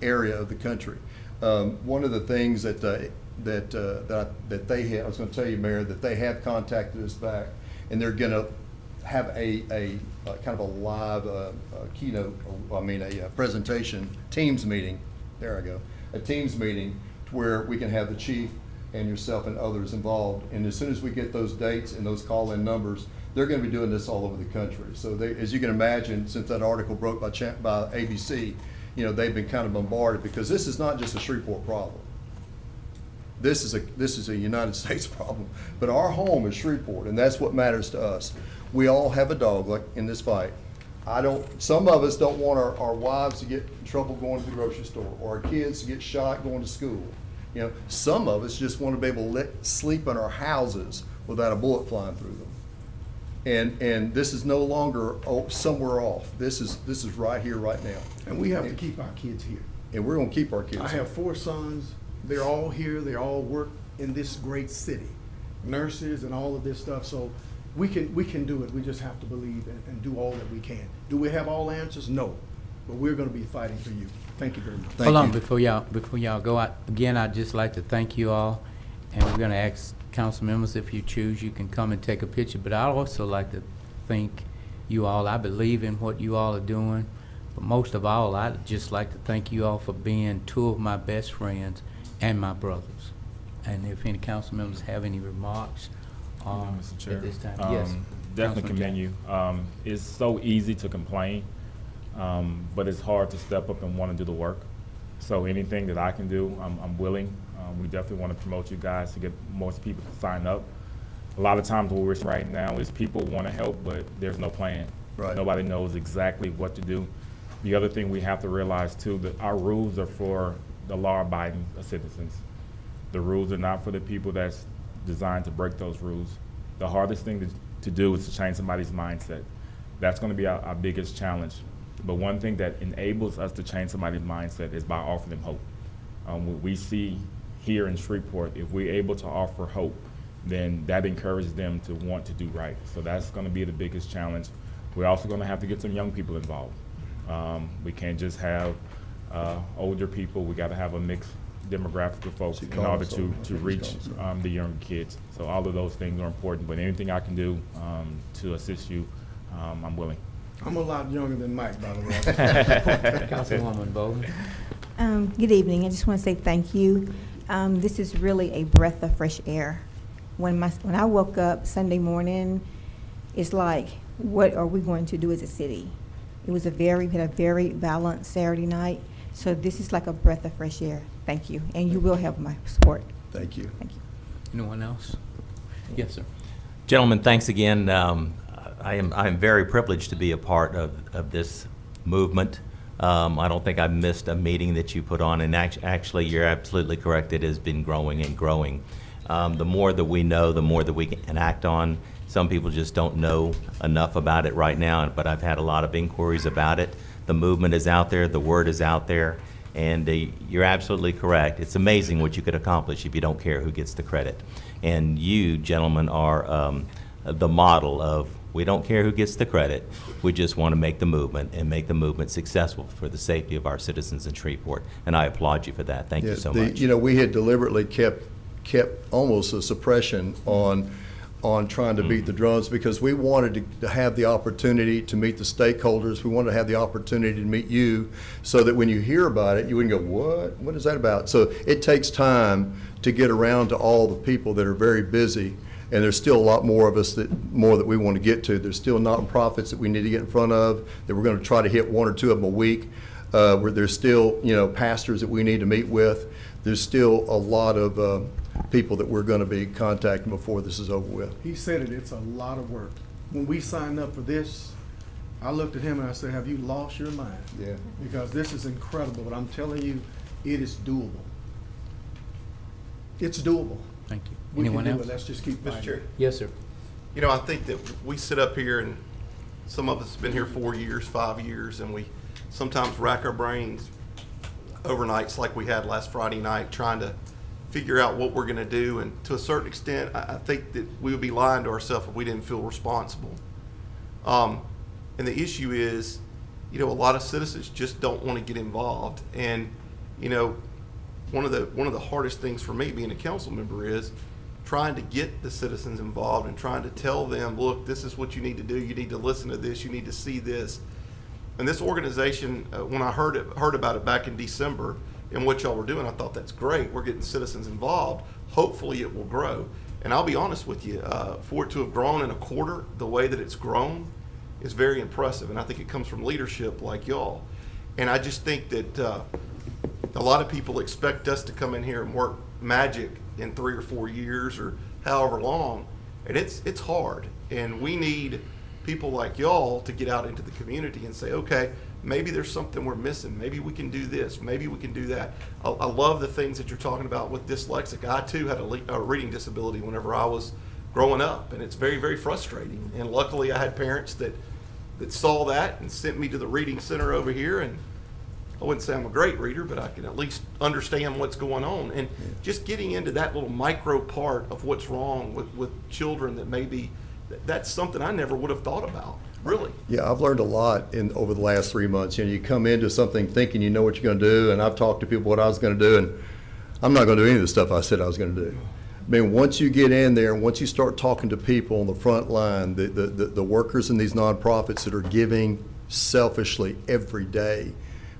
area of the country. One of the things that they have, I was going to tell you, Mayor, that they have contacted us back, and they're going to have a kind of a live keynote, a presentation, Teams meeting. There I go, a Teams meeting where we can have the chief and yourself and others involved. And as soon as we get those dates and those call-in numbers, they're going to be doing this all over the country. So they, as you can imagine, since that article broke by ABC, they've been kind of bombarded, because this is not just a Shreveport problem. This is a United States problem. But our home is Shreveport, and that's what matters to us. We all have a dog, like in this fight. Some of us don't want our wives to get in trouble going to the grocery store, or our kids to get shot going to school. Some of us just want to be able to sleep in our houses without a bullet flying through them. And this is no longer somewhere off. This is right here, right now. And we have to keep our kids here. And we're gonna keep our kids. I have 4 sons. They're all here. They all work in this great city, nurses and all of this stuff. So we can do it. We just have to believe and do all that we can. Do we have all answers? No, but we're going to be fighting for you. Thank you very much. Hold on, before y'all go out, again, I'd just like to thank you all, and we're gonna ask council members, if you choose, you can come and take a picture, but I'd also like to thank you all. I believe in what you all are doing, but most of all, I'd just like to thank you all for being 2 of my best friends and my brothers. And if any council members have any remarks, Mr. Chair. at this time, yes. Definitely Councilman commend you. It's so easy to complain, but it's hard to step up and want to do the work. So anything that I can do, I'm willing. We definitely want to promote you guys to get more people to sign up. A lot of times what we're seeing right now is people want to help, but there's no plan. Right. Nobody knows exactly what to do. The other thing we have to realize too, that our rules are for the law-abiding citizens. The rules are not for the people that's designed to break those rules. The hardest thing to do is to change somebody's mindset. That's going to be our biggest challenge. But one thing that enables us to change somebody's mindset is by offering them hope. What we see here in Shreveport, if we're able to offer hope, then that encourages them to want to do right. So that's going to be the biggest challenge. We're also going to have to get some young people involved. We can't just have older people. We got to have a mixed demographic of folks in order to reach the younger kids. So all of those things are important, but anything I can do to assist you, I'm willing. I'm a lot younger than Mike, by the way. Councilwoman Bowman. Good evening. I just want to say thank you. This is really a breath of fresh air. When I woke up Sunday morning, it's like, what are we going to do as a city? It was we had a very violent Saturday night, so this is like a breath of fresh air. Thank you, and you will have my support. Thank you. Thank you. Anyone else? Yes, sir. Gentlemen, thanks again. I am very privileged to be a part of this movement. I don't think I've missed a meeting that you put on, and actually, you're absolutely correct. It has been growing and growing. The more that we know, the more that we can act on. Some people just don't know enough about it right now, but I've had a lot of inquiries about it. The movement is out there, the word is out there, and you're absolutely correct. It's amazing what you could accomplish if you don't care who gets the credit. And you, gentlemen, are the model of, we don't care who gets the credit, we just want to make the movement and make the movement successful for the safety of our citizens in Shreveport. And I applaud you for that. Thank you so much. You know, we had deliberately kept almost a suppression on trying to beat the drums, because we wanted to have the opportunity to meet the stakeholders. We wanted to have the opportunity to meet you, so that when you hear about it, you wouldn't go, what is that about? So it takes time to get around to all the people that are very busy, and there's still a lot more of us that we want to get to. There's still nonprofits that we need to get in front of, that we're going to try to hit 1 or 2 of them a week. Where there's still, pastors that we need to meet with. There's still a lot of people that we're going to be contacting before this is over with. He said it's a lot of work. When we signed up for this, I looked at him and I said, have you lost your mind? Yeah. Because this is incredible, but I'm telling you, it is doable. It's doable. Thank you. We can Anyone do else? it. Let's just keep Mr. fighting. Chair, Yes, sir. I think that we sit up here, and some of us have been here 4 years, 5 years, and we sometimes rack our brains overnights like we had last Friday night, trying to figure out what we're going to do. And to a certain extent, I think that we would be lying to ourselves if we didn't feel responsible. And the issue is, a lot of citizens just don't want to get involved. And, one of the hardest things for me being a council member is trying to get the citizens involved and trying to tell them, look, this is what you need to do. You need to listen to this. You need to see this. And this organization, when I heard about it back in December and what y'all were doing, I thought that's great. We're getting citizens involved. Hopefully it will grow. And I'll be honest with you, for it to have grown in a quarter the way that it's grown is very impressive. And I think it comes from leadership like y'all. And I just think that a lot of people expect us to come in here and work magic in 3 or 4 years or however long. And it's hard. And we need people like y'all to get out into the community and say, okay, maybe there's something we're missing. Maybe we can do this. Maybe we can do that. I love the things that you're talking about with dyslexic. I too had a reading disability whenever I was growing up, and it's very, very frustrating. And luckily, I had parents that saw that and sent me to the reading center over here, and I wouldn't say I'm a great reader, but I can at least understand what's going on. And just getting into that little micro part of what's wrong with children that maybe, that's something I never would have thought about, really. Yeah, I've learned a lot over the last 3 months. You know, you come into something thinking you know what you're going to do, and I've talked to people what I was going to do, and I'm not going to do any of the stuff I said I was going to do. I mean, once you get in there, and once you start talking to people on the front line, the workers in these nonprofits that are giving selfishly every day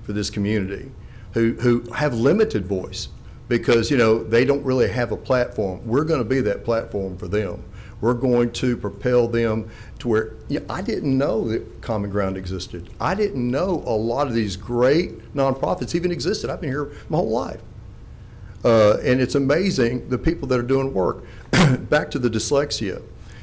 for this community, who have limited voice because, you know, they don't really have a platform. We're going to be that platform for them. We're going to propel them to where, you know, I didn't know that Common Ground existed. I didn't know a lot of these great nonprofits even existed. I've been here my whole life. And it's amazing the people that are doing work. Back to the dyslexia,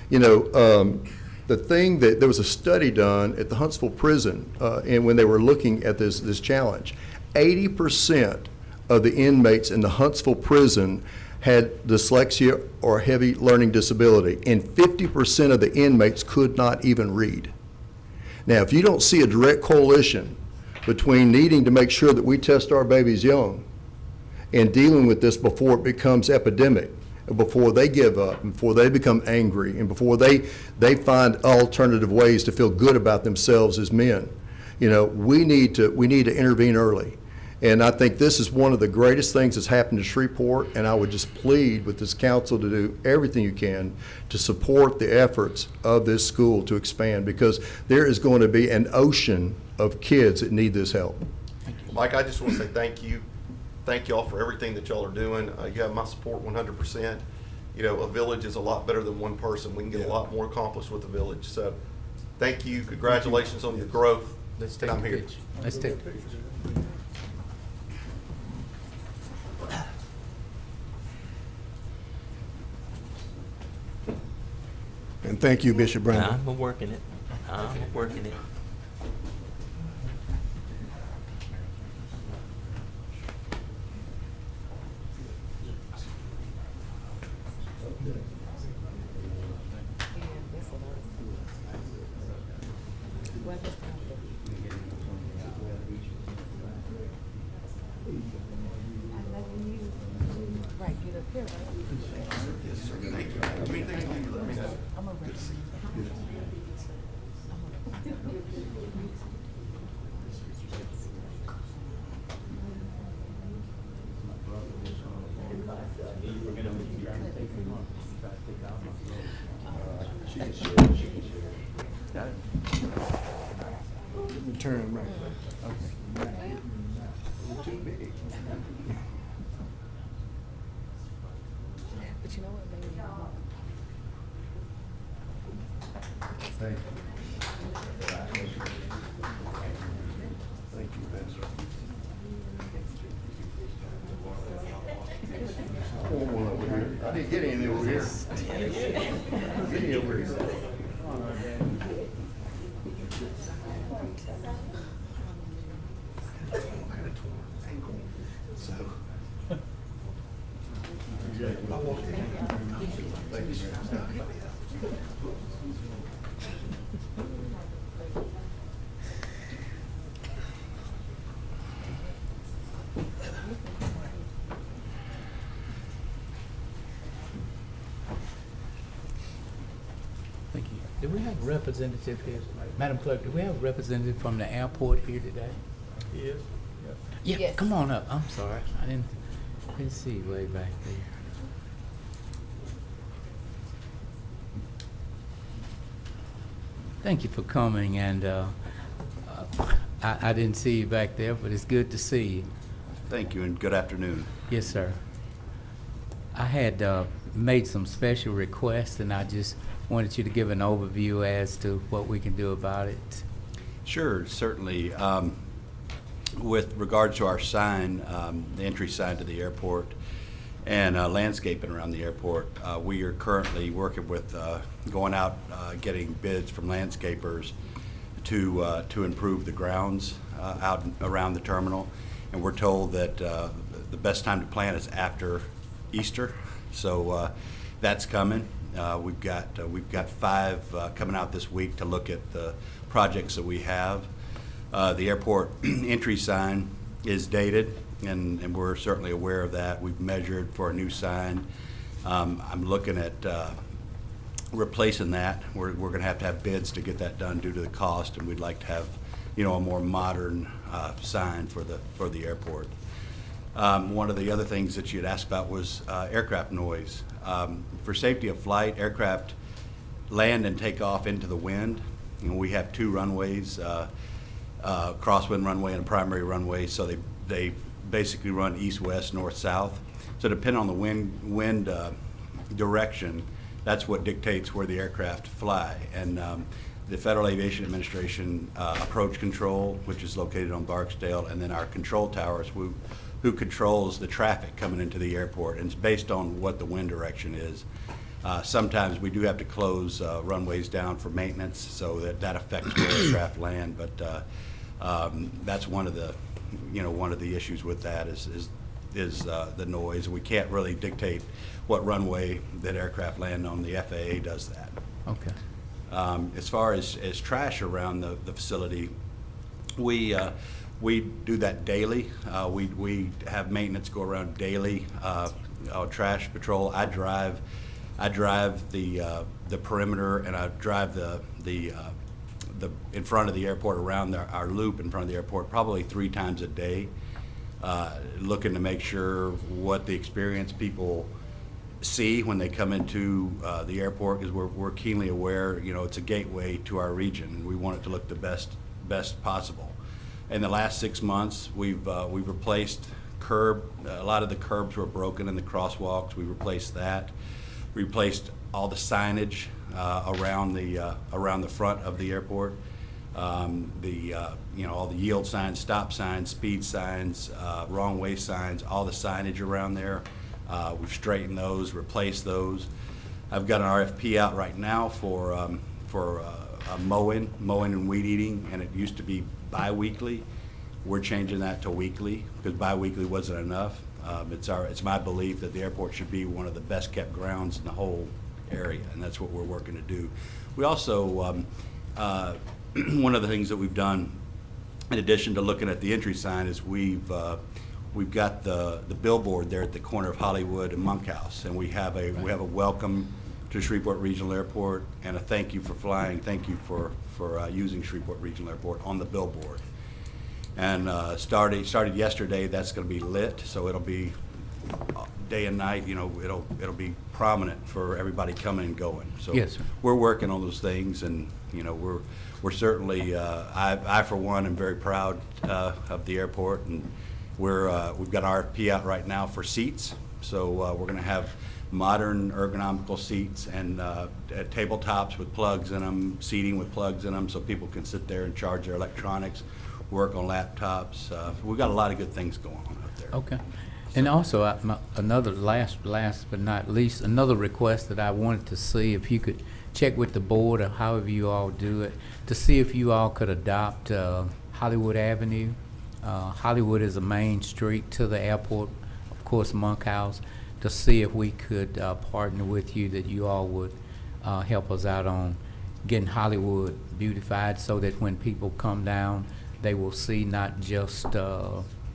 you know, the thing that there was a study done at the Huntsville prison, and when they were looking at this challenge, 80% of the inmates in the Huntsville prison had dyslexia or heavy learning disability, and 50% of the inmates could not even read. Now, if you don't see a direct correlation between needing to make sure that we test our babies young and dealing with this before it becomes epidemic, before they give up, before they become angry, and before they find alternative ways to feel good about themselves as men, you know, we need to intervene early. And I think this is one of the greatest things that's happened to Shreveport, and I would just plead with this council to do everything you can to support the efforts of this school to expand, because there is going to be an ocean of kids that need this help. Mike, I just want to say thank you. Thank you all for everything that y'all are doing. You have my support 100%. You know, a village is a lot better than one person. We can get a lot more accomplished with a village. So thank you. Congratulations on your growth. Let's take I'm a here. picture. Let's take a picture. And thank you, Bishop Brandon. I'm working it. I'm working it. Turn right. But you know what, baby? Thank you. Thank you, Pastor. I didn't get any over here. Get any over here. Thank you. Do we have a representative here? Madam Clerk, do we have a representative from the airport here today? Yes. Yeah, Yes. come on up. I'm sorry. I didn't see you way back there. Thank you for coming, and I didn't see you back there, but it's good to see you. Thank you, and good afternoon. Yes, sir. I had made some special requests, and I just wanted you to give an overview as to what we can do about it. Sure, certainly. With regard to our sign, the entry sign to the airport, and landscaping around the airport, we are currently working with going out, getting bids from landscapers to improve the grounds out around the terminal. And we're told that the best time to plant is after Easter, so that's coming. We've got 5 coming out this week to look at the projects that we have. The airport entry sign is dated, and we're certainly aware of that. We've measured for a new sign. I'm looking at replacing that. We're going to have bids to get that done due to the cost, and we'd like to have, a more modern sign for the airport. One of the other things that you had asked about was aircraft noise. For safety of flight, aircraft land and take off into the wind. We have 2 runways, crosswind runway and a primary runway, so they basically run east-west, north-south. So depending on the wind direction, that's what dictates where the aircraft fly. And the Federal Aviation Administration approach control, which is located on Barksdale, and then our control towers, who controls the traffic coming into the airport, and it's based on what the wind direction is. Sometimes we do have to close runways down for maintenance, so that affects where aircraft land. But that's one of the issues with that is the noise. We can't really dictate what runway that aircraft land on. The FAA does that. Okay. As far as trash around the facility, we do that daily. We have maintenance go around daily. Trash patrol. I drive the perimeter, and I drive the in front of the airport, around our loop in front of the airport, probably 3 times a day, looking to make sure what the experience people see when they come into the airport, because we're keenly aware, it's a gateway to our region, and we want it to look the best possible. In the last 6 months, we've replaced a lot of the curbs were broken in the crosswalks. We replaced that. We replaced all the signage around the front of the airport. All the yield signs, stop signs, speed signs, wrong way signs, all the signage around there. We've straightened those, replaced those. I've got an RFP out right now for mowing and weed eating, and it used to be bi-weekly. We're changing that to weekly because bi-weekly wasn't enough. It's my belief that the airport should be one of the best kept grounds in the whole area, and that's what we're working to do. We also, one of the things that we've done, in addition to looking at the entry sign, is we've got the billboard there at the corner of Hollywood and Monkhouse, and we have a welcome to Shreveport Regional Airport and a thank you for flying, thank you for using Shreveport Regional Airport on the billboard. And started yesterday. That's going to be lit, so it'll be day and night. It'll be prominent for everybody coming and going. So yes, sir. We're working on those things, and we're certainly. I for one am very proud of the airport, and we've got an RFP out right now for seats. So we're going to have modern ergonomical seats and tabletops with plugs in them, seating with plugs in them, so people can sit there and charge their electronics, work on laptops. We've got a lot of good things going on out there. Okay. And also, another last but not least, another request that I wanted to see if you could check with the board or however you all do it, to see if you all could adopt Hollywood Avenue. Hollywood is a main street to the airport, of course, Monkhouse, to see if we could partner with you, that you all would help us out on getting Hollywood beautified so that when people come down, they will see not just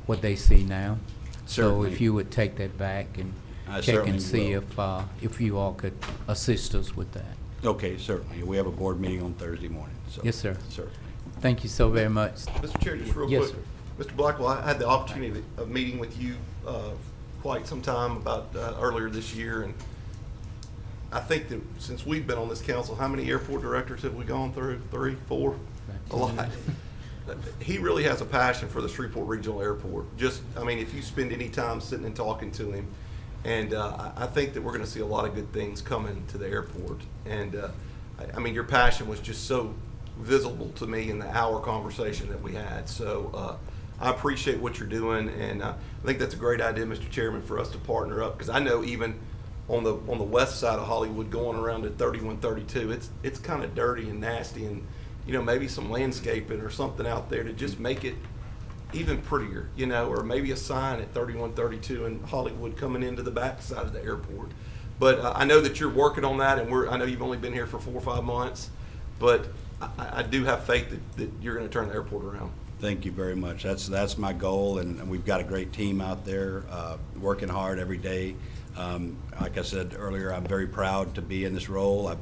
what they see now. Certainly. So if you would take that back and check and see if you all could assist us with that. Okay, certainly. We have a board meeting on Thursday morning. So Yes, sir. Certainly. Thank you so very much. Mr. Chair, just real Yes, quick. Mr. Blackwell, I had the opportunity of meeting with you quite some time about earlier this year, and I think that since we've been on this council, how many airport directors have we gone through? 3, 4? A lot. He really has a passion for the Shreveport Regional Airport. If you spend any time sitting and talking to him, and I think that we're going to see a lot of good things coming to the airport. And your passion was just so visible to me in the hour conversation that we had. So I appreciate what you're doing, and I think that's a great idea, Mr. Chairman, for us to partner up, because I know even on the west side of Hollywood, going around to 3132, it's kind of dirty and nasty, and maybe some landscaping or something out there to just make it even prettier, or maybe a sign at 3132 in Hollywood coming into the back side of the airport. But I know that you're working on that, and I know you've only been here for 4 or 5 months, but I do have faith that you're going to turn the airport around. Thank you very much. That's my goal, and we've got a great team out there working hard every day. Like I said earlier, I'm very proud to be in this role.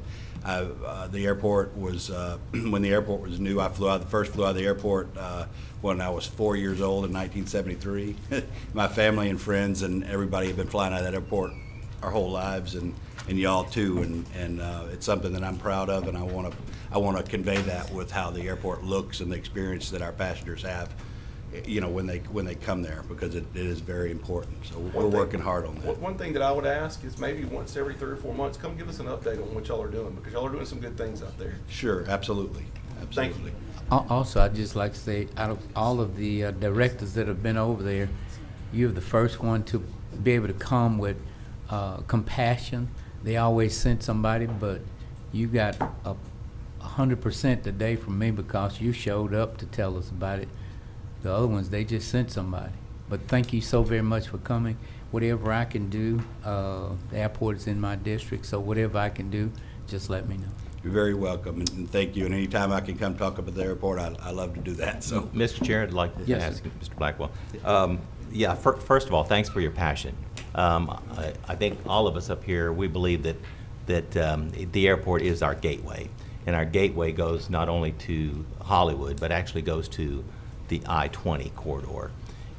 The airport was when the airport was new. I first flew out of the airport when I was 4 years old in 1973. My family and friends and everybody have been flying out of that airport our whole lives, and y'all too. And it's something that I'm proud of, and I want to convey that with how the airport looks and the experience that our passengers have, you know, when they come there, because it is very important. So we're working hard on that. One thing that I would ask is maybe once every 3 or 4 months, come give us an update on what y'all are doing, because y'all are doing some good things out there. Sure, absolutely. Thank you. Also, I'd just like to say, out of all of the directors that have been over there, you're the first one to be able to come with compassion. They always send somebody, but you got 100% today from me because you showed up to tell us about it. The other ones, they just sent somebody. But thank you so very much for coming. Whatever I can do, the airport is in my district, so whatever I can do, just let me know. You're very welcome, and thank you. And anytime I can come talk about the airport, I love to do that. So, Mr. Chair, I'd like to Yes, ask sir. Mr. Blackwell. Yeah, first of all, thanks for your passion. I think all of us up here, we believe that the airport is our gateway, and our gateway goes not only to Hollywood, but actually goes to the I-20 corridor.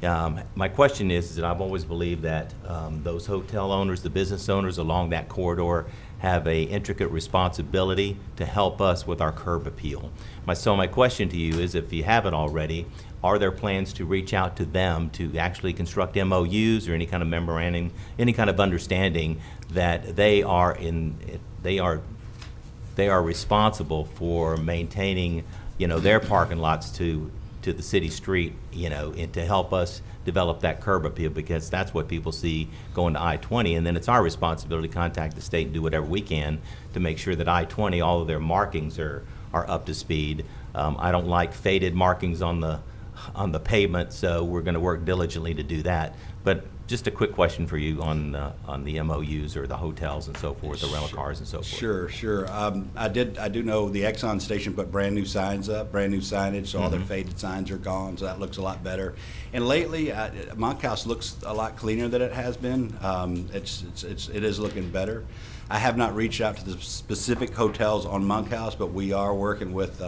My question is that I've always believed that those hotel owners, the business owners along that corridor, have a intricate responsibility to help us with our curb appeal. So my question to you is, if you haven't already, are there plans to reach out to them to actually construct MOUs or any kind of memorandum, any kind of understanding that they are responsible for maintaining, you know, their parking lots to the city street, you know, and to help us develop that curb appeal, because that's what people see going to I-20, and then it's our responsibility to contact the state and do whatever we can to make sure that I-20, all of their markings are up to speed. I don't like faded markings on the pavement, so we're going to work diligently to do that. But just a quick question for you on the MOUs or the hotels and so forth, the rental cars and so forth. Sure. I do know the Exxon station put brand new signs up, brand new signage, so all their faded signs are gone, so that looks a lot better. And lately, Monkhouse looks a lot cleaner than it has been. It is looking better. I have not reached out to the specific hotels on Monkhouse, but we are working with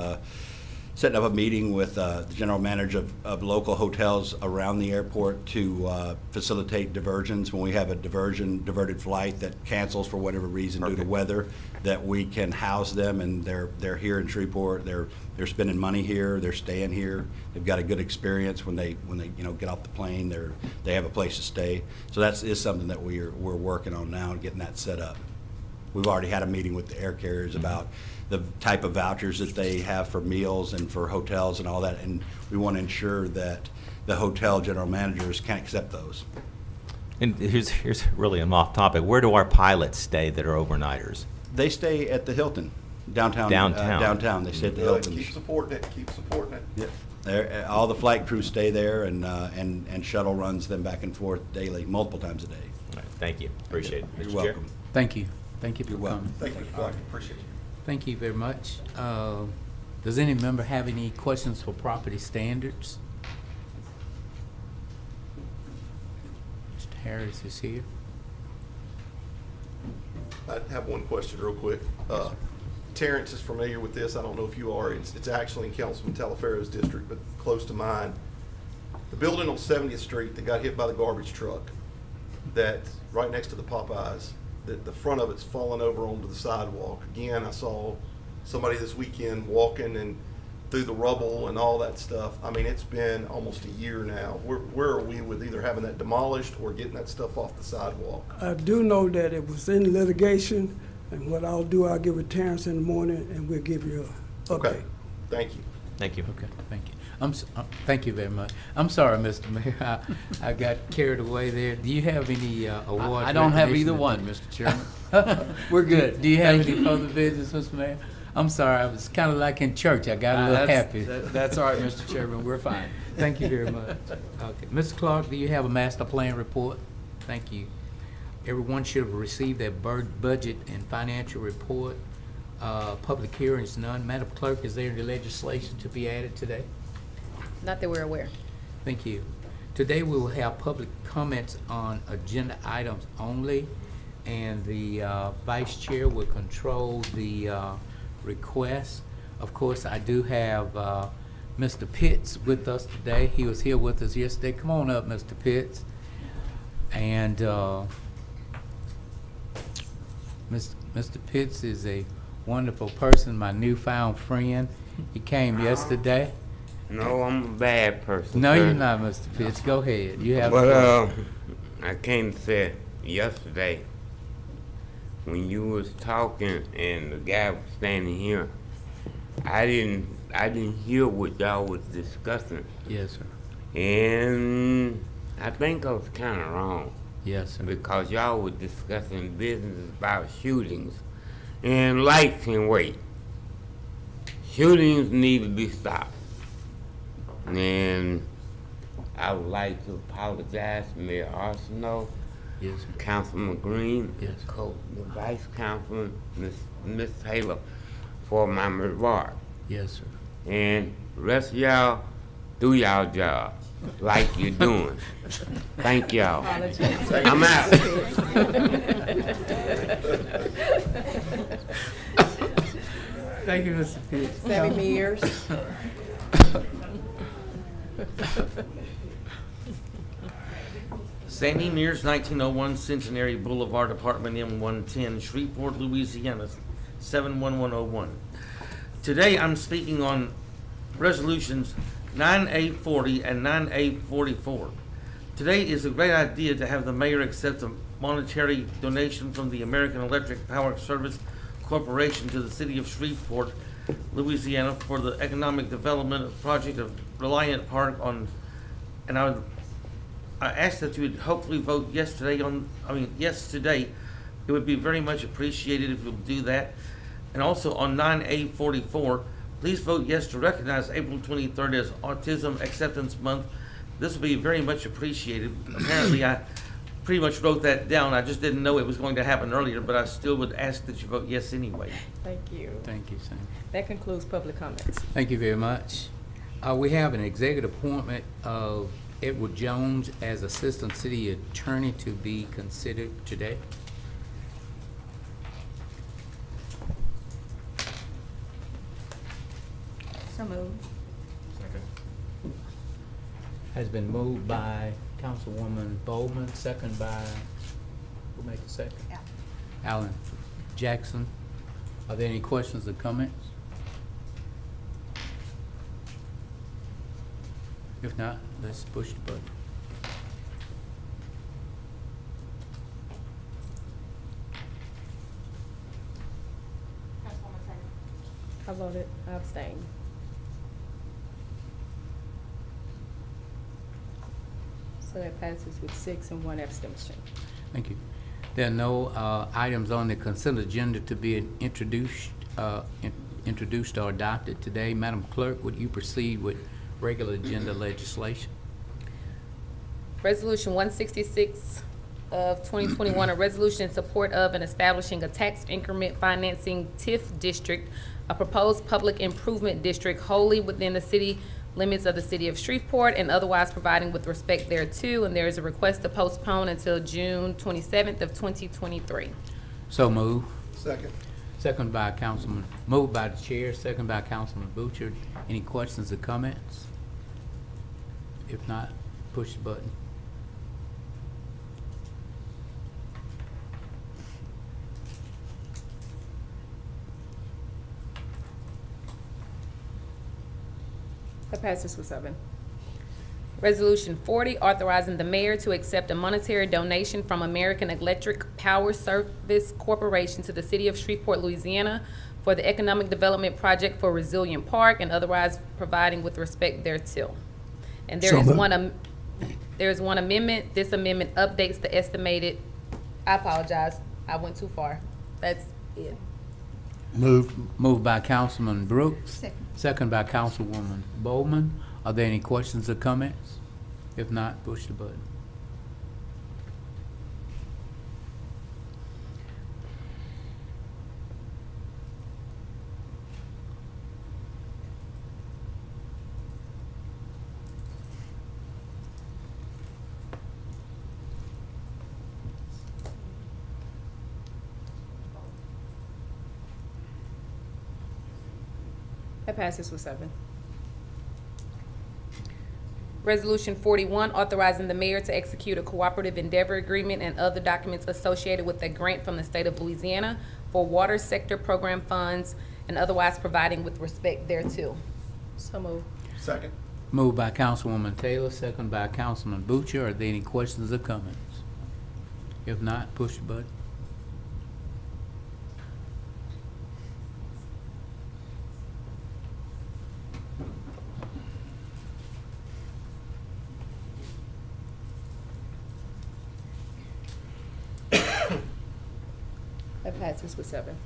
setting up a meeting with the general manager of local hotels around the airport to facilitate diversions. When we have a diverted flight that cancels for whatever reason due to weather, that we can house them, and they're here in Shreveport. They're spending money here. They're staying here. They've got a good experience when they get off the plane. They have a place to stay. So that is something that we're working on now and getting that set up. We've already had a meeting with the air carriers about the type of vouchers that they have for meals and for hotels and all that, and we want to ensure that the hotel general managers can accept those. And here's really an off topic. Where do our pilots stay that are overnighters? They stay at the Hilton, downtown. Downtown. They stay at the Hilton. Keep supporting it. Yeah. All the flight crews stay there, and shuttle runs them back and forth daily, multiple times a day. All right, thank you. Appreciate it. You're Mr. welcome. Chair. Thank you. Thank you for You're welcome. coming. Thank you, Mr. Black. Appreciate you. Thank you very much. Does any member have any questions for property standards? Mr. Harris is here. I have one question real quick. Terrence is familiar with this. I don't know if you are. It's actually in Councilman Talaferro's district, but close to mine. The building on 70th Street that got hit by the garbage truck, that's right next to the Popeyes, the front of it's fallen over onto the sidewalk. Again, I saw somebody this weekend walking and through the rubble and all that stuff. I mean, it's been almost a year now. Where are we with either having that demolished or getting that stuff off the sidewalk? I do know that it was in litigation, and what I'll do, I'll get with Terrence in the morning, and we'll give you an update. Okay, thank you. Thank you. Okay, thank you. Thank you very much. I'm sorry, Mr. Mayor, I got carried away there. Do you have any awards? I don't have either one, Mr. Chairman. We're good. Do you have any further business, Mr. Mayor? I'm sorry, I was kind of like in church. I got a little happy. That's all right, Mr. Chairman. We're fine. Thank you very much. Okay, Mr. Clark, do you have a master plan report? Thank you. Everyone should have received their budget and financial report. Public hearings, none. Madam Clerk, is there any legislation to be added today? Not that we're aware. Thank you. Today, we will have public comments on agenda items only, and the Vice Chair will control the request. Of course, I do have Mr. Pitts with us today. He was here with us yesterday. Come on up, Mr. Pitts. And Mr. Pitts is a wonderful person, my newfound friend. He came yesterday. No, I'm a bad person. No, sir. you're not, Mr. Pitts. Go ahead. You have. But I came to say yesterday when you was talking and the guy was standing here, I didn't hear what y'all was discussing. Yes, sir. And I think I was kind of wrong. Yes, sir. Because y'all were discussing business about shootings, and lights can wait. Shootings need to be stopped. And I would like to apologize to Mayor Arsenault, yes, sir. Councilman Green, yes, the Vice Councilman, Ms. Taylor, for my remark. Yes, sir. And the rest of y'all, do y'all job like you're doing. Thank y'all. I'm out. Thank you, Mr. Pitts. Sammy Mears. Sandy Mears, 1901 Centenary Boulevard, Apartment M110, Shreveport, Louisiana, 71101. Today I'm speaking on resolutions 9A40 and 9A44. Today is a great idea to have the mayor accept a monetary donation from the American Electric Power Service Corporation to the city of Shreveport, Louisiana for the economic development project of Reliant Park and I ask that you would hopefully vote yes today. It would be very much appreciated if you'll do that. And also on 9A44, please vote yes to recognize April 23rd as Autism Acceptance Month. This will be very much appreciated. Apparently, I pretty much wrote that down. I just didn't know it was going to happen earlier, but I still would ask that you vote yes anyway. Thank you. Thank you, Sam. That concludes public comments. Thank you very much. We have an executive appointment of Edward Jones as Assistant City Attorney to be considered today. So moved. Has been moved by Councilwoman Bowman, second by, who made the second? Alan Jackson. Are there any questions or comments? If not, let's push the button. Councilwoman Taylor. I voted, I abstained. So that passes with 6 and 1 abstention. Thank you. There are no items on the consent agenda to be introduced or adopted today. Madam Clerk, would you proceed with regular agenda legislation? Resolution 166 of 2021, a resolution in support of and establishing a tax increment financing TIF district, a proposed public improvement district wholly within the city limits of the city of Shreveport and otherwise providing with respect thereto, and there is a request to postpone until June 27th of 2023. So move. Second. Second by Councilman, moved by the chair, second by Councilman Butcher. Any questions or comments? If not, push the button. That passes with 7. Resolution 40, authorizing the mayor to accept a monetary donation from American Electric Power Service Corporation to the city of Shreveport, Louisiana for the economic development project for Resilient Park and otherwise providing with respect thereto. And there is one amendment. This amendment updates the estimated, I apologize, I went too far. That's it. Moved. Moved by Councilman Brooks. Second. Second by Councilwoman Bowman. Are there any questions or comments? If not, push the button. That passes with 7. Resolution 41, authorizing the mayor to execute a cooperative endeavor agreement and other documents associated with a grant from the state of Louisiana for water sector program funds and otherwise providing with respect thereto. So moved. Second. Moved by Councilwoman Taylor, second by Councilman Butcher. Are there any questions or comments? If not, push the button. That passes with 7.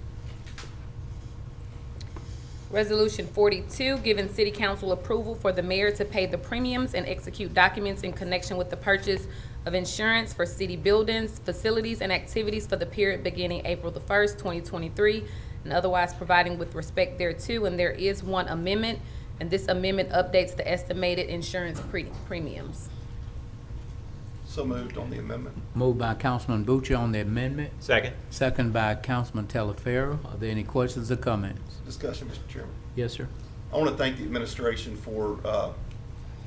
Resolution 42, giving city council approval for the mayor to pay the premiums and execute documents in connection with the purchase of insurance for city buildings, facilities, and activities for the period beginning April the 1st, 2023, and otherwise providing with respect thereto. And there is one amendment, and this amendment updates the estimated insurance premiums. So moved on the amendment. Moved by Councilman Butcher on the amendment. Second. Second by Councilman Talaferro. Are there any questions or comments? Discussion, Mr. Chairman. Yes, sir. I want to thank the administration for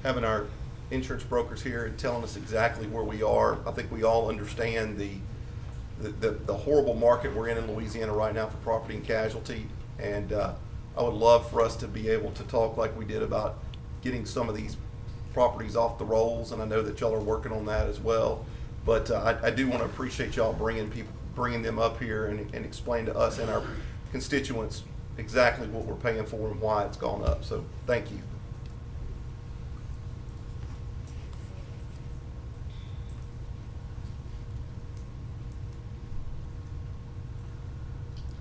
having our insurance brokers here and telling us exactly where we are. I think we all understand the horrible market we're in Louisiana right now for property and casualty. And I would love for us to be able to talk like we did about getting some of these properties off the rolls, and I know that y'all are working on that as well. But I do want to appreciate y'all bringing them up here and explain to us and our constituents exactly what we're paying for and why it's gone up. So thank you.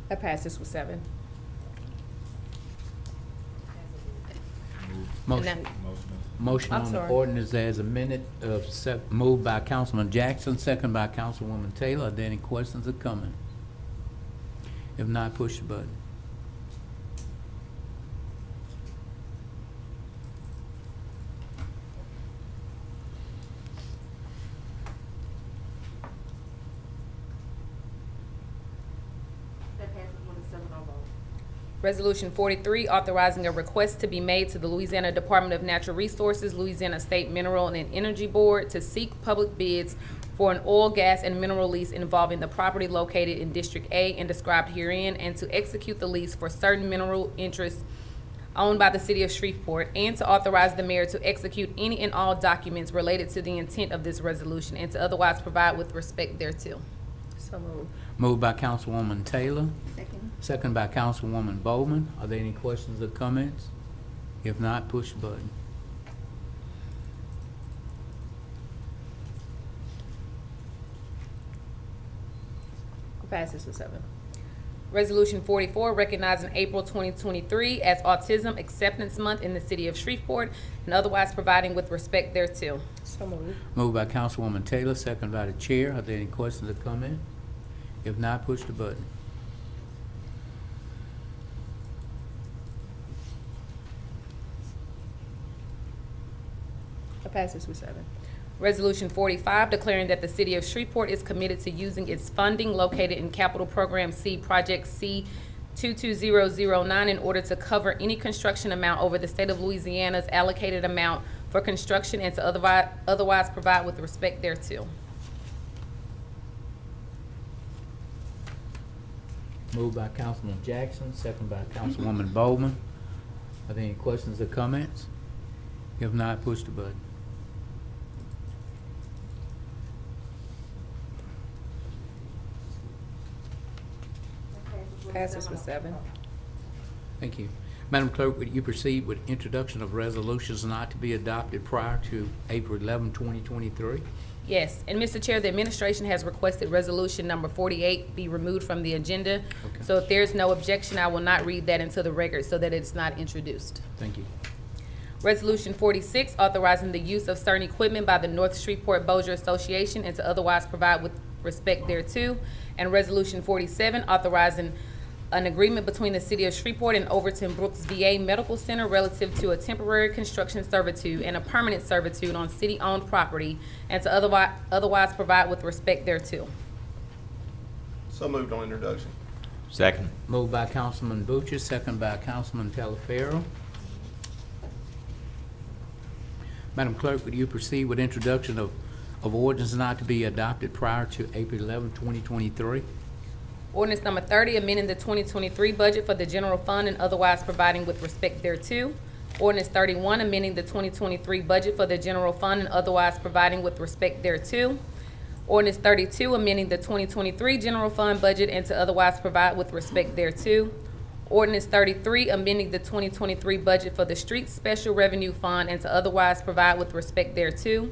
That passes with 7. Motion. Motion I'm on the sorry. ordinance as a minute moved by Councilman Jackson, second by Councilwoman Taylor. Are there any questions or comments? If not, push the button. That passes with a 7-0 vote. Resolution 43, authorizing a request to be made to the Louisiana Department of Natural Resources, Louisiana State Mineral and Energy Board to seek public bids for an oil, gas, and mineral lease involving the property located in District A and described herein, and to execute the lease for certain mineral interests owned by the city of Shreveport, and to authorize the mayor to execute any and all documents related to the intent of this resolution, and to otherwise provide with respect thereto. So moved. Moved by Councilwoman Taylor, Second. second by Councilwoman Bowman. Are there any questions or comments? If not, push the button. Passes with 7. Resolution 44, recognizing April 2023 as Autism Acceptance Month in the city of Shreveport, and otherwise providing with respect thereto. So moved. Moved by Councilwoman Taylor, second by the chair. Are there any questions or comments? If not, push the button. Passes with 7. Resolution 45, declaring that the city of Shreveport is committed to using its funding located in Capital Program C, Project C 22009, in order to cover any construction amount over the state of Louisiana's allocated amount for construction, and to otherwise provide with respect thereto. Moved by Councilman Jackson, second by Councilwoman Bowman. Are there any questions or comments? If not, push the button. Passes with 7. Thank you. Madam Clerk, would you proceed with introduction of resolutions not to be adopted prior to April 11, 2023? Yes, and Mr. Chair, the administration has requested resolution number 48 be removed from the agenda. Okay. So if there's no objection, I will not read that into the record so that it's not introduced. Thank you. Resolution 46, authorizing the use of certain equipment by the North Shreveport Bossier Association and to otherwise provide with respect thereto. And Resolution 47, authorizing an agreement between the city of Shreveport and Overton Brooks VA Medical Center relative to a temporary construction servitude and a permanent servitude on city-owned property, and to otherwise provide with respect thereto. So moved on introduction. Second. Moved by Councilman Butcher, second by Councilman Talaferro. Madam Clerk, would you proceed with introduction of ordinance not to be adopted prior to April 11, 2023? Ordinance number 30, amending the 2023 budget for the general fund and otherwise providing with respect thereto. Ordinance 31, amending the 2023 budget for the general fund and otherwise providing with respect thereto. Ordinance 32, amending the 2023 general fund budget and to otherwise provide with respect thereto. Ordinance 33, amending the 2023 budget for the street special revenue fund and to otherwise provide with respect thereto.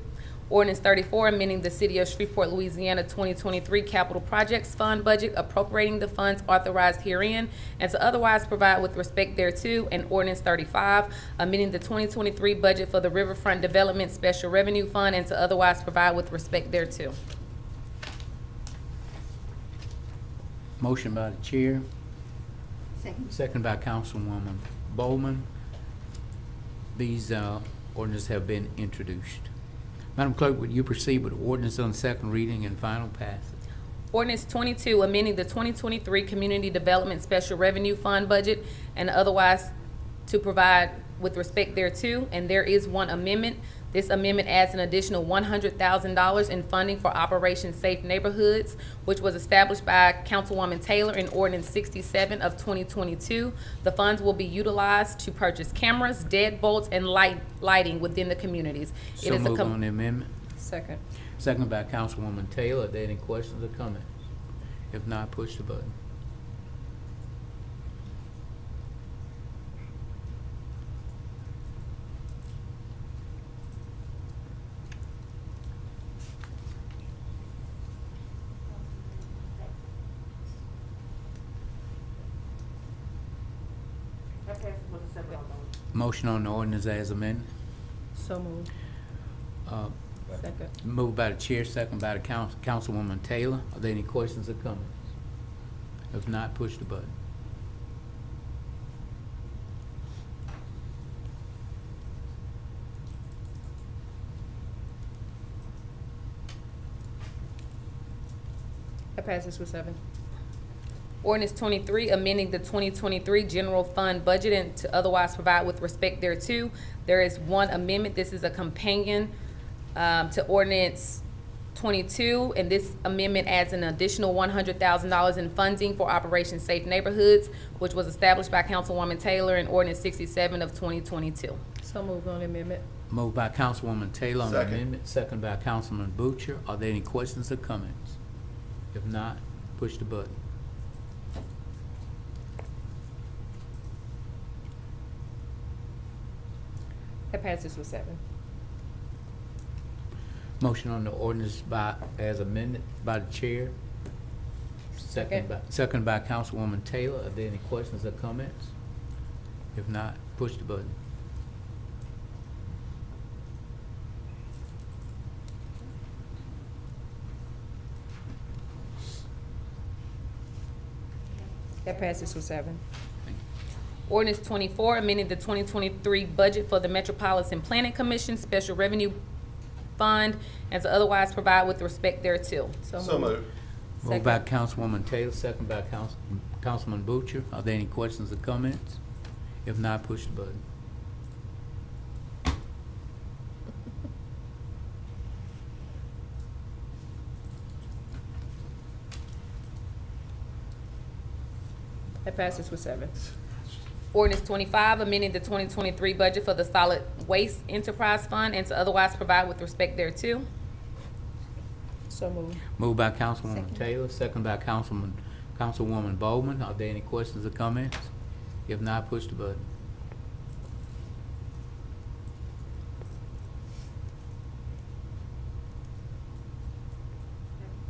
Ordinance 34, amending the City of Shreveport, Louisiana 2023 Capital Projects Fund budget, appropriating the funds authorized herein, and to otherwise provide with respect thereto. And Ordinance 35, amending the 2023 budget for the Riverfront Development Special Revenue Fund, and to otherwise provide with respect thereto. Motion by the chair, Second. second by Councilwoman Bowman. These ordinances have been introduced. Madam Clerk, would you proceed with ordinance on second reading and final passage? Ordinance 22, amending the 2023 Community Development Special Revenue Fund budget and otherwise to provide with respect thereto. And there is one amendment. This amendment adds an additional $100,000 in funding for Operation Safe Neighborhoods, which was established by Councilwoman Taylor in Ordinance 67 of 2022. The funds will be utilized to purchase cameras, deadbolts, and lighting within the communities. So move on the amendment. Second. Second by Councilwoman Taylor. Are there any questions or comments? If not, push the button. That passes with a 7-0 vote. Motion on the ordinance as amended. So moved. Second. Moved by the chair, second by the Councilwoman Taylor. Are there any questions or comments? If not, push the button. That passes with 7. Ordinance 23, amending the 2023 general fund budget and to otherwise provide with respect thereto. There is one amendment. This is a companion to Ordinance 22, and this amendment adds an additional $100,000 in funding for Operation Safe Neighborhoods, which was established by Councilwoman Taylor in Ordinance 67 of 2022. So moved on the amendment. Moved by Councilwoman Taylor on the Second. amendment, second by Councilman Butcher. Are there any questions or comments? If not, push the button. That passes with 7. Motion on the ordinance as amended by the chair. Second by Councilwoman Taylor. Are there any questions or comments? If not, push the button. That passes with 7. Ordinance 24, amending the 2023 budget for the Metropolitan Planning Commission Special Revenue Fund and to otherwise provide with respect thereto. So moved. Moved by Councilwoman Taylor, second by Councilman Butcher. Are there any questions or comments? If not, push the button. That passes with 7. Ordinance 25, amending the 2023 budget for the Solid Waste Enterprise Fund and to otherwise provide with respect thereto. So moved. Moved by Councilwoman Taylor, second by Councilwoman Bowman. Are there any questions or comments? If not, push the button.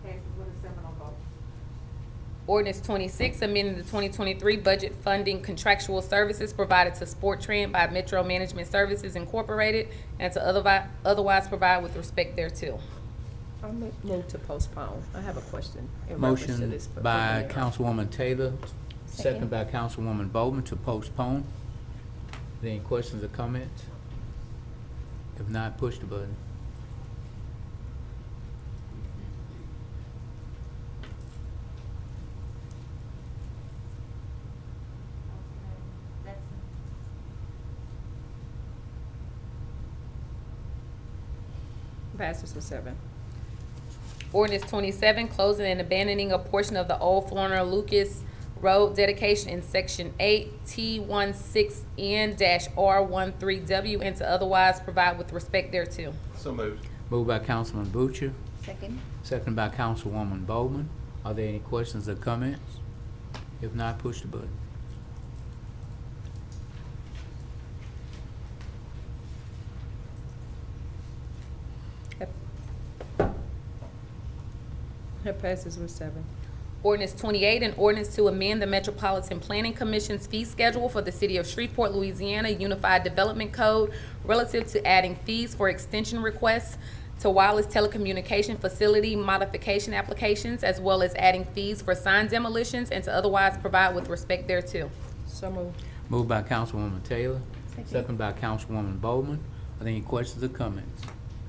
That passes with a 7-0 vote. Ordinance 26, amending the 2023 budget funding contractual services provided to Sport Trend by Metro Management Services Incorporated and to otherwise provide with respect thereto. I'll move to postpone. I have a question in reference to Motion this. by before Councilwoman Taylor, second Second. by Councilwoman Bowman to postpone. Are there any questions or comments? If not, push the button. Passes with 7. Ordinance 27, closing and abandoning a portion of the old Florner Lucas Road dedication in Section 8, T16N-R13W, and to otherwise provide with respect thereto. So moved. Moved by Councilman Butcher, Second. second by Councilwoman Bowman. Are there any questions or comments? If not, push the button. That passes with 7. Ordinance 28, an ordinance to amend the Metropolitan Planning Commission's fee schedule for the City of Shreveport, Louisiana Unified Development Code relative to adding fees for extension requests to wireless telecommunication facility modification applications, as well as adding fees for sign demolitions and to otherwise provide with respect thereto. So moved. Moved by Councilwoman Taylor, second by Councilwoman Bowman. Are there any questions or comments?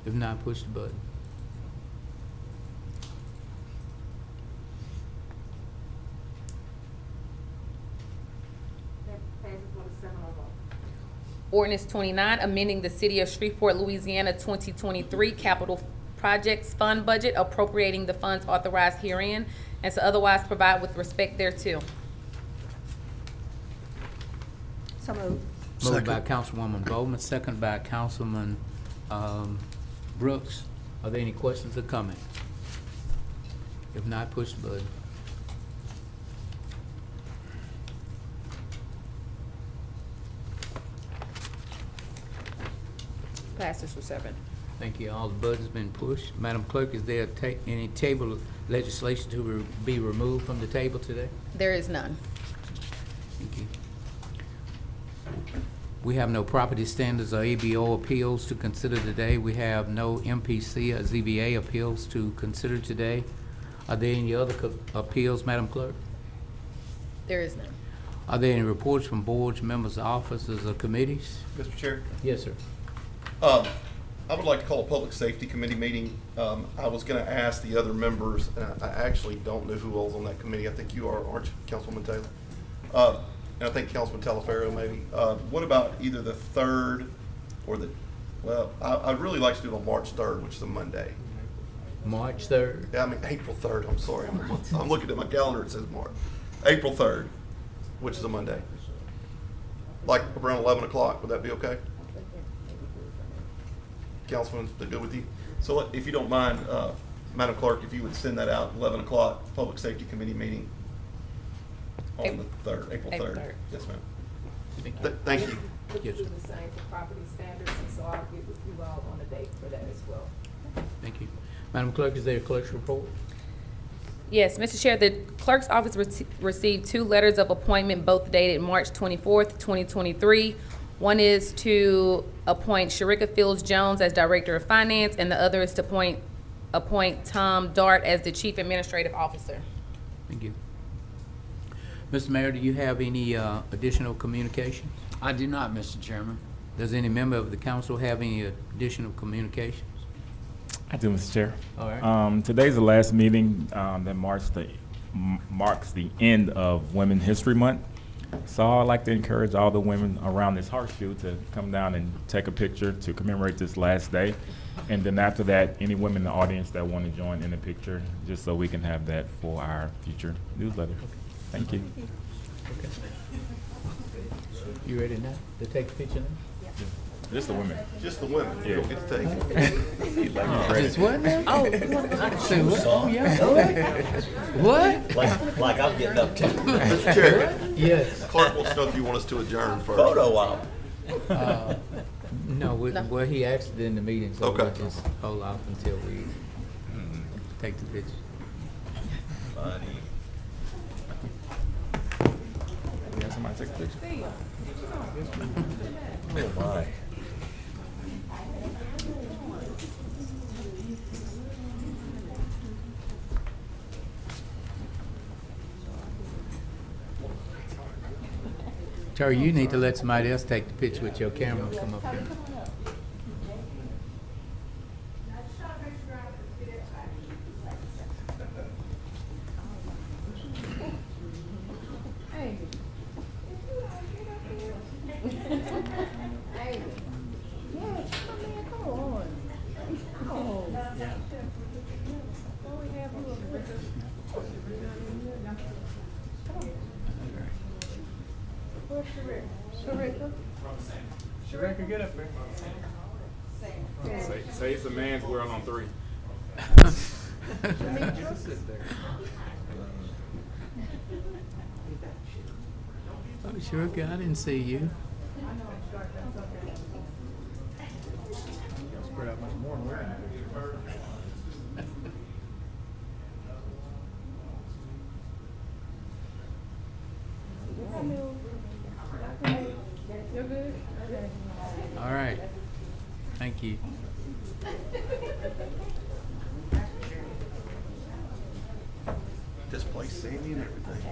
If not, push the button. That passes with a 7-0 vote. Ordinance 29, amending the City of Shreveport, Louisiana 2023 Capital Projects Fund budget, appropriating the funds authorized herein, and to otherwise provide with respect thereto. So moved. Moved by Councilwoman Bowman, second by Councilman Brooks. Are there any questions or comments? If not, push the button. Passes with 7. Thank you. All the buttons been pushed. Madam Clerk, is there any table legislation to be removed from the table today? There is none. Thank you. We have no property standards or ABO appeals to consider today. We have no MPC or ZBA appeals to consider today. Are there any other appeals, Madam Clerk? There is none. Are there any reports from boards, members, officers, or committees? Mr. Chair? Yes, sir. I would like to call a public safety committee meeting. I was gonna ask the other members, and I actually don't know who all's on that committee. I think you are, aren't you, Councilwoman Taylor? And I think Councilman Talaferro maybe. What about either the 3rd or well, I'd really like to do it on March 3rd, which is a Monday. March 3rd? Yeah, I mean, April 3rd, I'm sorry. I'm looking at my calendar, it says March. April 3rd, which is a Monday. Like around 11 o'clock, would that be okay? Councilman, is that good with you? So if you don't mind, Madam Clerk, if you would send that out, 11 o'clock, Public Safety Committee meeting on the 3rd, April 3rd. Yes, ma'am. Thank you. Yes, sir. the same for property standards, and so I'll get with you all on a date for that as well. Thank you. Madam Clerk, is there a clerk's report? Yes, Mr. Chair, the clerk's office received 2 letters of appointment, both dated March 24th, 2023. One is to appoint Sharika Fields Jones as Director of Finance, and the other is to appoint Tom Dart as the Chief Administrative Officer. Thank you. Mr. Mayor, do you have any additional communications? I do not, Mr. Chairman. Does any member of the council have any additional communications? I do, Mr. Chair. All right. Today's the last meeting that marks the end of Women's History Month. So I'd like to encourage all the women around this horseshoe to come down and take a picture to commemorate this last day. And then after that, any women in the audience that want to join in the picture, just so we can have that for our future newsletter. Thank you. Okay. You ready now to take a picture now? Just the women. Just the women. Yeah. You don't get to take it. Just what now? Oh, Say what? Oh, yeah. What? Like I'm getting up to. Mr. Chair. Yes. Clerk wants to know if you want us to adjourn first. Photo op. No, well, he asked it in the meeting, so we'll Okay. just hold off until we take the picture. Funny. We have somebody take a picture? Oh my. Terry, you need to let somebody else take the picture with your camera and come up here. Yes, come on. Shareka, get up there. Say it's a man's world on 3. Oh, Shareka, I didn't see you. Spread out much more than we're gonna You're good? Okay. All right. Thank you. This place sandy and everything.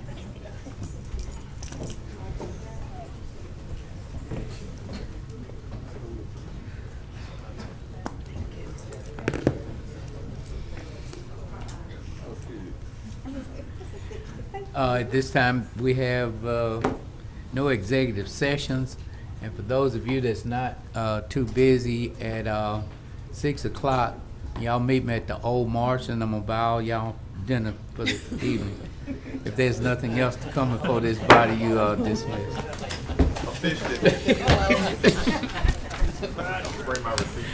At this time, we have no executive sessions, and for those of you that's not too busy, at 6 o'clock, y'all meet me at the Old Marsh, and I'm gonna buy all y'all dinner for the evening. If there's nothing else to come before this body, you are dismissed. Bring my receipt.